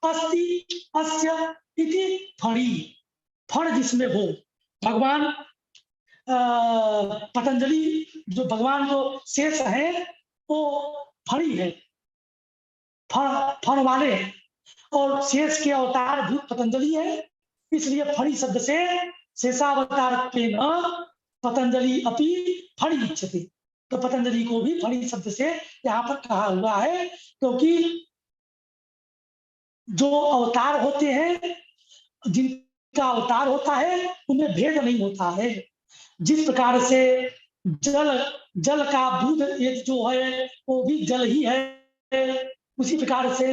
अस्ति अस्य इति फणी, फण जिसमें हो, भगवान पतंजलि जो भगवान जो शेष है वो फणी है, फण वाले हैं, और शेष के अवतार भूत पतंजलि है, इसलिए फणी शब्द से शेषावतार पतंजलि अपि फणी इच्छति, तो पतंजलि को भी फणी शब्द से यहाँ पर कहा हुआ है, क्योंकि जो अवतार होते हैं, जिनका अवतार होता है उनमें भेद नहीं होता है। जिस प्रकार से जल का दूध एक जो है वो भी जल ही है, उसी प्रकार से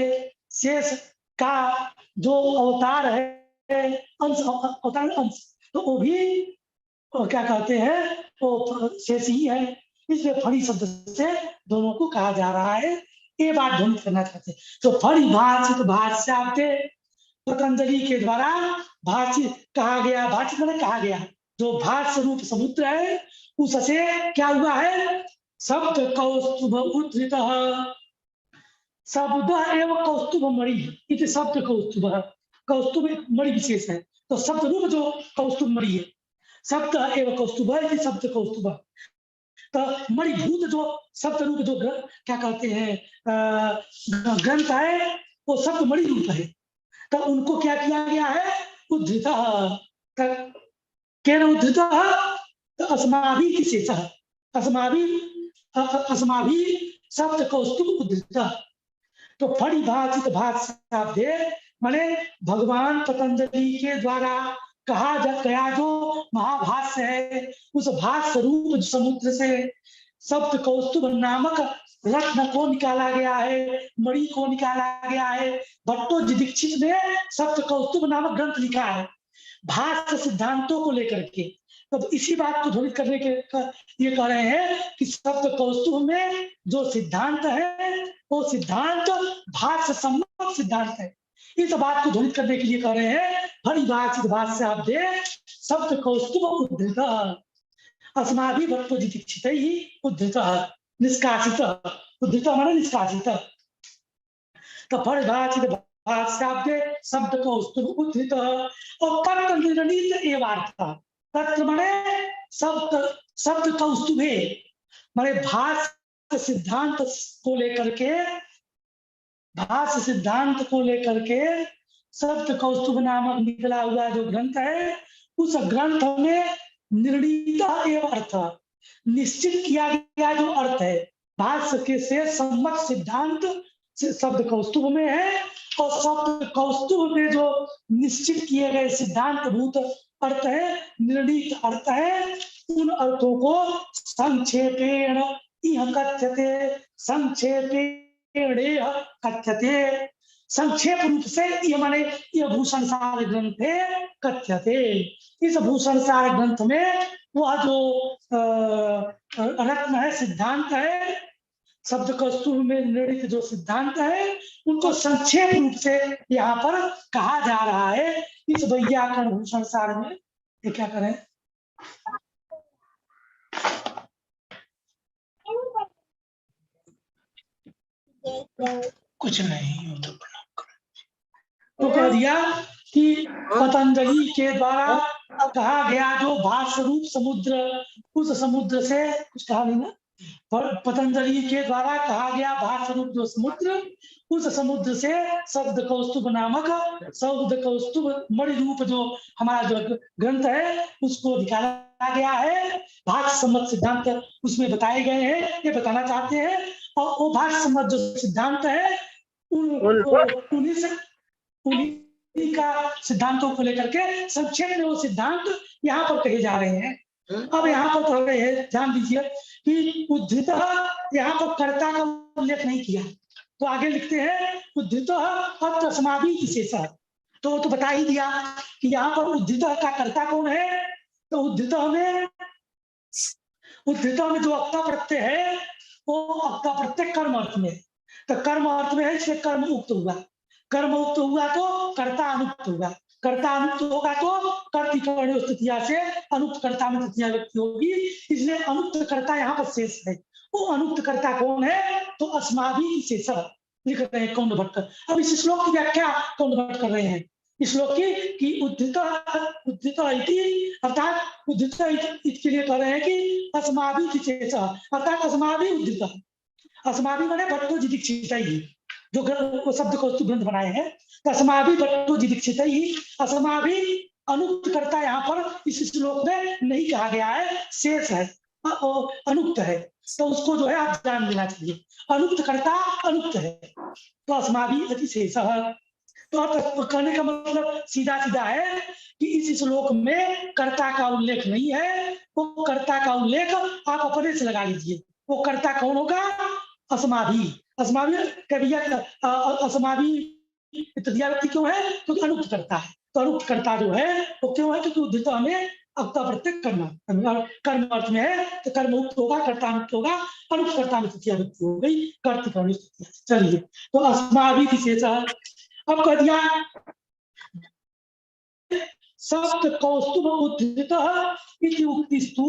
शेष का जो अवतार है अवतार अंश, तो वो भी क्या कहते हैं वो शेष ही है, इसलिए फणी शब्द से दोनों को कहा जा रहा है, ये बात ध्वनित करना चाहते हैं। तो फणिभाषित भाष्याब्धे पतंजलि के द्वारा भाषित कहा गया, भाषित मैंने कहा गया जो भाष्य रूप समुद्र है उससे क्या हुआ है, शब्द कौस्तुभ उद्धृत, शब्द एवं कौस्तुभ मणि, इति शब्द कौस्तुभ, कौस्तुभ मणि विशेष है, तो शब्द रूप जो कौस्तुभ मणि है, शब्द एवं कौस्तुभ इति शब्द कौस्तुभ, तो मणिभूत जो शब्द रूप जो क्या कहते हैं ग्रंथ है वो शब्द मणि रूप है, तो उनको क्या किया गया है, उद्धृत, केन उद्धृत, अस्माभि विशेष, अस्माभि शब्द कौस्तुभ उद्धृत। तो फणिभाषित भाष्याब्धे माने भगवान पतंजलि के द्वारा कहा गया जो महाभाष्य है, उस भाष्य रूप समुद्र से शब्द कौस्तुभ नामक रत्न को निकाला गया है, मणि को निकाला गया है। भट्टोजी दीक्षित ने शब्द कौस्तुभ नामक ग्रंथ लिखा है भाष्य सिद्धांतों को लेकर के, तो इसी बात को ध्वनित करने के ये कह रहे हैं कि शब्द कौस्तुभ में जो सिद्धांत है वो सिद्धांत भाष्य सम्मत सिद्धांत है, इस बात को ध्वनित करने के लिए कह रहे हैं फणिभाषित भाष्याब्धे शब्द कौस्तुभ उद्धृत, अस्माभि भट्टोजी दीक्षित ही उद्धृत, निष्कासित, उद्धृत माने निष्कासित, तो फणिभाषित भाष्याब्धे शब्द कौस्तुभ उद्धृत, और तत्र निर्णीत एवार्थ, तत्र माने शब्द कौस्तुभे माने भाष्य सिद्धांत को लेकर के, भाष्य सिद्धांत को लेकर के शब्द कौस्तुभ नामक निकला हुआ जो ग्रंथ है, उस ग्रंथ में निर्णीत एवं अर्थ, निश्चित किया गया जो अर्थ है भाष्य के से सम्मत सिद्धांत शब्द कौस्तुभ में है, और शब्द कौस्तुभ में जो निश्चित किए गए सिद्धांत भूत अर्थ है, निर्णीत अर्थ है, उन अर्थों को संक्षेपेण इह कथ्यते, संक्षेपेण कथ्यते, संक्षेप रूप से ये माने यह भूषण सार ग्रंथ कथ्यते, इस भूषण सार ग्रंथ में वह जो रत्न है, सिद्धांत है, शब्द कौस्तुभ में निर्णित जो सिद्धांत है उनको संक्षेप रूप से यहाँ पर कहा जा रहा है इस वैयाकरण भूषण सार में। ये क्या करें, कुछ नहीं तो कह दिया कि पतंजलि के द्वारा कहा गया जो भास्वरूप समुद्र, उस समुद्र से कुछ कहा नहीं ना, पतंजलि के द्वारा कहा गया भास्वरूप जो समुद्र, उस समुद्र से शब्द कौस्तुभ नामक शब्द कौस्तुभ मणि रूप जो हमारा जो ग्रंथ है उसको निकाला गया है। भाष्य सम्मत सिद्धांत उसमें बताए गए हैं, ये बताना चाहते हैं। और वो भाष्य सम्मत जो सिद्धांत है उन्हीं का सिद्धांतों को लेकर के संक्षेप में वो सिद्धांत यहाँ पर कहे जा रहे हैं। अब यहाँ पर कह रहे हैं, ध्यान दीजिए कि उद्धृत यहाँ पर कर्ता का उल्लेख नहीं किया, तो आगे लिखते हैं उद्धृत अर्थसमाधि विशेष। तो बता ही दिया कि यहाँ पर उद्धृत का कर्ता कौन है। तो उद्धृत में जो अक्ता प्रत्यय है वो अक्ता प्रत्यय कर्म अर्थ में, तो कर्म अर्थ में है, इसलिए कर्म उक्त हुआ। कर्म उक्त हुआ तो कर्ता अनुक्त होगा, कर्ता अनुक्त होगा तो कर्तिकर्ण्य स्थितिया से अनुक्त कर्ता में तृतीया व्यक्ति होगी, इसलिए अनुक्त कर्ता यहाँ पर शेष है। वो अनुक्त कर्ता कौन है, तो अस्माभि शेष लिख रहे हैं कौंड भट्ट। अब इस श्लोक की व्याख्या कौंड भट्ट कर रहे हैं इस श्लोक की उद्धृत अर्थात उद्धृत के लिए कह रहे हैं कि अस्माभि शेष अर्थात अस्माभि उद्धृत। अस्माभि माने भट्टो जिदीक्षित ही जो शब्द कौस्तुभ ग्रंथ बनाए हैं, तो अस्माभि भट्टो जिदीक्षित ही, अस्माभि अनुक्त कर्ता यहाँ पर इस श्लोक में नहीं कहा गया है, शेष है, अनुक्त है, तो उसको जो है आप जान लेना चाहिए। अनुक्त कर्ता अनुक्त है तो अस्माभि अतिशेष। तो कहने का मतलब सीधा सीधा है कि इस श्लोक में कर्ता का उल्लेख नहीं है, वो कर्ता का उल्लेख आप अपने से लगा लीजिए। वो कर्ता कौन होगा, अस्माभि। अस्माभि अस्माभि तृतीया व्यक्ति क्यों है, क्योंकि अनुक्त करता है। तो अनुक्त करता जो है वो क्यों है, क्योंकि उद्धृत हमें अक्ता प्रत्यय कर्म अर्थ में है, तो कर्म उक्त होगा, कर्ता अनुक्त होगा, अनुक्त कर्ता में तृतीया व्यक्ति हो गई, कर्तिकर्ण्य तृतीया। चलिए, तो अस्माभि विशेष। अब कह दिया सप्त कौस्तुभ उद्धृत इति उक्तिस्तु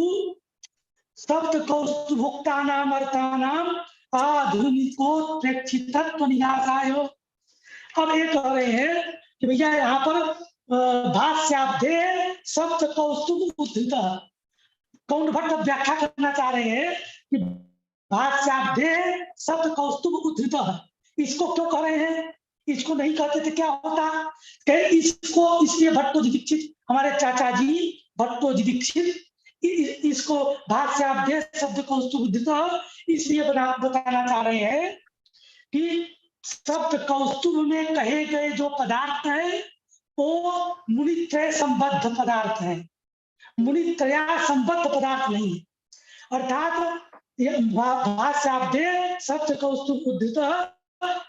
सप्त कौस्तुभोक्तानाम अर्थानाम आधुनिकोत्प्रेक्षितत्व निराशाय। अब ये कह रहे हैं कि भैया यहाँ पर भाष्याब्धे सप्त कौस्तुभ उद्धृत, कौंड भट्ट व्याख्या करना चाह रहे हैं कि भाष्याब्धे सप्त कौस्तुभ उद्धृत, इसको क्यों कह रहे हैं, इसको नहीं कहते थे क्या होता, इसको इसलिए भट्टोजी दीक्षित हमारे चाचा जी भट्टोजी दीक्षित इसको भाष्याब्धे शब्द कौस्तुभ उद्धृत इसलिए बताना चाह रहे हैं कि शब्द कौस्तुभ में कहे गए जो पदार्थ है वो मुनित्रय संबद्ध पदार्थ है, मुनित्रया संबद्ध पदार्थ नहीं। अर्थात भाष्याब्धे शब्द कौस्तुभ उद्धृत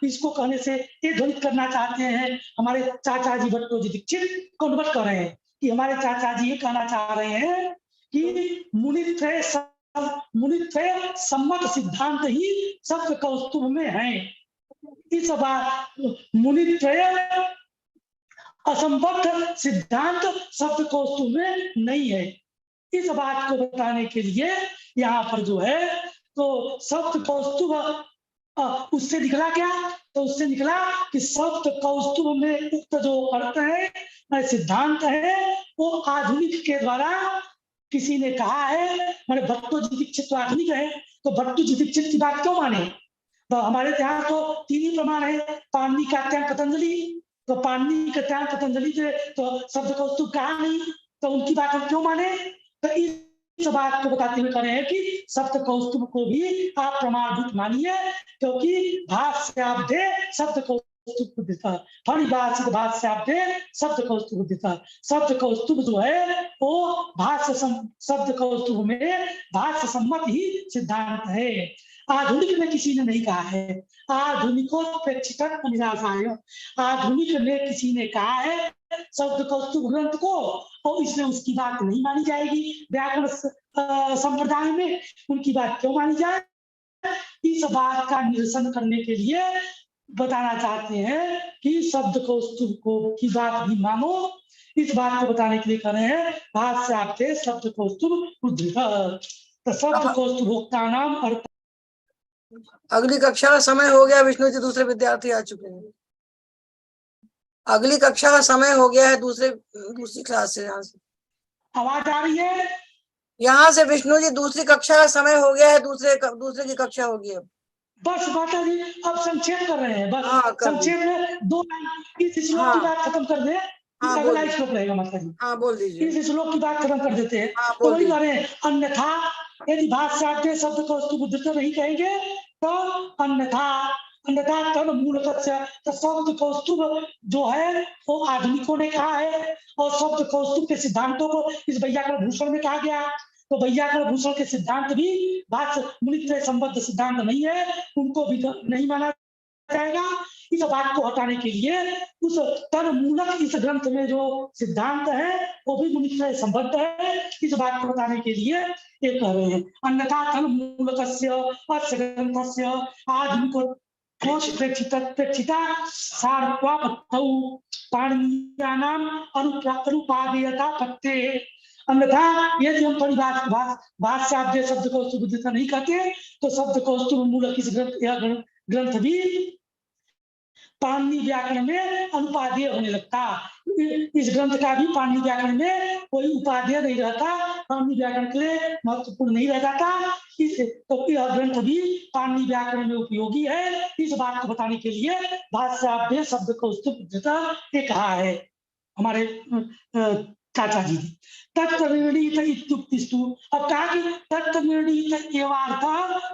इसको कहने से ये ध्वनित करना चाहते हैं हमारे चाचा जी भट्टोजी दीक्षित, कौन कर रहे हैं कि हमारे चाचा जी ये कहना चाह रहे हैं कि मुनित्रय सम्मत सिद्धांत ही शब्द कौस्तुभ में है। इस बात मुनित्रय असंबद्ध सिद्धांत शब्द कौस्तुभ में नहीं है। इस बात को बताने के लिए यहाँ पर जो है तो शब्द कौस्तुभ उससे निकला क्या, तो उससे निकला कि शब्द कौस्तुभ में उक्त जो अर्थ है सिद्धांत है वो आधुनिक के द्वारा किसी ने कहा है, मैंने भट्टोजी दीक्षित तो आधुनिक है, तो भट्टोजी दीक्षित की बात क्यों माने। तो हमारे यहाँ तो तीन ही प्रमाण है, पाणिनि कात्यायन पतंजलि, तो पाणिनि कात्यायन पतंजलि से तो शब्द कौस्तुभ कहा नहीं, तो उनकी बात हम क्यों माने। तो इस बात को बताते हुए कह रहे हैं कि शब्द कौस्तुभ को भी आप प्रमाणभूत मानिए, क्योंकि भाष्याब्धे शब्द कौस्तुभ उद्धृत, परिभाषित भाष्याब्धे शब्द कौस्तुभ उद्धृत। शब्द कौस्तुभ जो है वो भाष्य शब्द कौस्तुभ में भाष्य सम्मत ही सिद्धांत है, आधुनिक में किसी ने नहीं कहा है। आधुनिकोत्प्रेक्षित निराशाय, आधुनिक ने किसी ने कहा है शब्द कौस्तुभ ग्रंथ को और इसलिए उसकी बात नहीं मानी जाएगी, व्याकरण संप्रदाय में उनकी बात क्यों मानी जाए। इस बात का निरसन करने के लिए बताना चाहते हैं कि शब्द कौस्तुभ को की बात भी मानो। इस बात को बताने के लिए कर रहे हैं भाष्याब्धे शब्द कौस्तुभ उद्धृत, तो शब्द कौस्तुभोक्ता नाम अर्थ। अगली कक्षा का समय हो गया, विष्णु जी दूसरे विद्यार्थी आ चुके हैं। अगली कक्षा का समय हो गया है, दूसरी क्लास से यहाँ से आवाज आ रही है? यहाँ से विष्णु जी दूसरी कक्षा का समय हो गया है, दूसरे की कक्षा होगी अब। बस माता जी अब संक्षेप कर रहे हैं, बस हाँ, कर संक्षेप में 2 लाइन इस श्लोक की हाँ। बात खत्म कर दे, हाँ, बोल अगला दीजिए। श्लोक रहेगा माता जी। हाँ, बोल दीजिए। इस श्लोक की बात खत्म कर देते हैं। हाँ, तो बोल वही दीजिए। कह रहे हैं, अन्यथा यदि भाष्यार्थे शब्द कौस्तुभ उद्धृत नहीं कहेंगे तो अन्यथा अन्यथा तद मूलकस्य, तो शब्द कौस्तुभ जो है वो आधुनिकों ने कहा है, और शब्द कौस्तुभ के सिद्धांतों को इस वैयाकरण भूषण में कहा गया। तो वैयाकरण भूषण के सिद्धांत भी भाष्य मुनित्रय संबद्ध सिद्धांत नहीं है, उनको भी नहीं माना जाएगा। इस बात को हटाने के लिए उस तन मूलक इस ग्रंथ में जो सिद्धांत है वो भी मुनित्रय संबद्ध है, इस बात को बताने के लिए ये कह रहे हैं। अन्यथा तन मूलकस्य अस्य ग्रंथस्य आधुनिक कोश प्रेक्षिता सारत्वापत्तौ पाणिनीयानाम अनुपादेयता पत्ते। अन्यथा यदि हम भाष्याब्दे शब्द को सुबुद्धित नहीं करते तो शब्द कौस्तुभ मूलक इस ग्रंथ भी पाणिनि व्याकरण में अनुपादेय होने लगता। इस ग्रंथ का भी पाणिनि व्याकरण में कोई उपादेय नहीं रहता, पाणिनि व्याकरण के लिए महत्वपूर्ण नहीं रह जाता। तो यह ग्रंथ भी पाणिनि व्याकरण में उपयोगी है, इस बात को बताने के लिए भाष्याब्दे शब्द कौस्तुभ कहा है हमारे चाचा जी ने। तत्निर्णीत इत्युक्तिस्तु, अब कहा कि तत्निर्णीत एवार्थ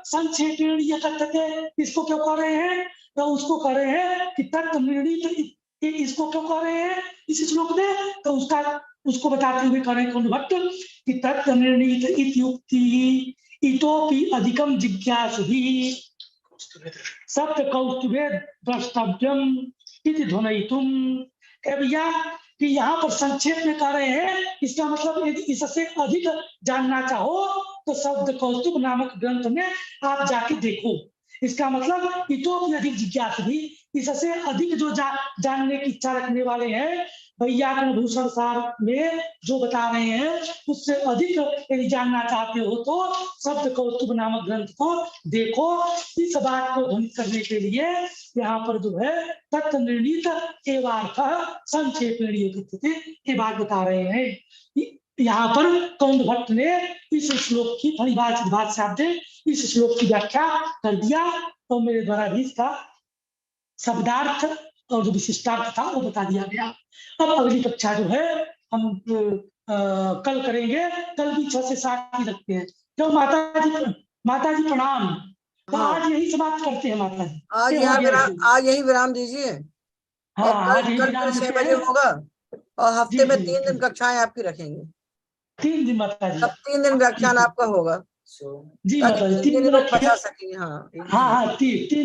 संक्षेपेण यथते, इसको क्यों कह रहे हैं? तो उसको कह रहे हैं कि तत्निर्णीत, इसको क्यों कह रहे हैं इस श्लोक में? तो उसको बताते हुए कह रहे हैं कौंड भट्ट कि तत्निर्णीत इत्युक्ति इतोपि अधिकम जिज्ञासुभिः सप्त कौस्तुभे द्रष्टव्यम इति ध्वनयितुम। भैया कि यहाँ पर संक्षेप में कह रहे हैं, इसका मतलब यदि इससे अधिक जानना चाहो तो शब्द कौस्तुभ नामक ग्रंथ में आप जाके देखो। इसका मतलब इतोपि अधिक जिज्ञासु भी, इससे अधिक जो जानने की इच्छा रखने वाले हैं, वैयाकरण भूषण सार में जो बता रहे हैं उससे अधिक यदि जानना चाहते हो तो शब्द कौस्तुभ नामक ग्रंथ को देखो। इस बात को ध्वनित करने के लिए यहाँ पर जो है तत्निर्णीत एवार्थ संक्षेपेण ये बात बता रहे हैं। यहाँ पर कौंड भट्ट ने इस श्लोक की भाष्यार्थ इस श्लोक की व्याख्या कर दिया, तो मेरे द्वारा भी इसका शब्दार्थ और जो विशिष्टार्थ था वो बता दिया गया। अब अगली कक्षा जो है हम कल करेंगे, कल भी 6 से 7 ही रखते हैं। तो माता जी प्रणाम। तो आज यही समाप्त करते हैं माता जी। आज यही विराम दीजिए। हाँ, और कल फिर 6 बजे होगा, और हफ्ते में 3 दिन कक्षाएं आपकी रखेंगे। 3 दिन माता जी, तब 3 दिन व्याख्यान आपका होगा, जी ताकि माता जी 3 दिन 3 दिन लोग बचा सकेंगे। हाँ, हाँ 3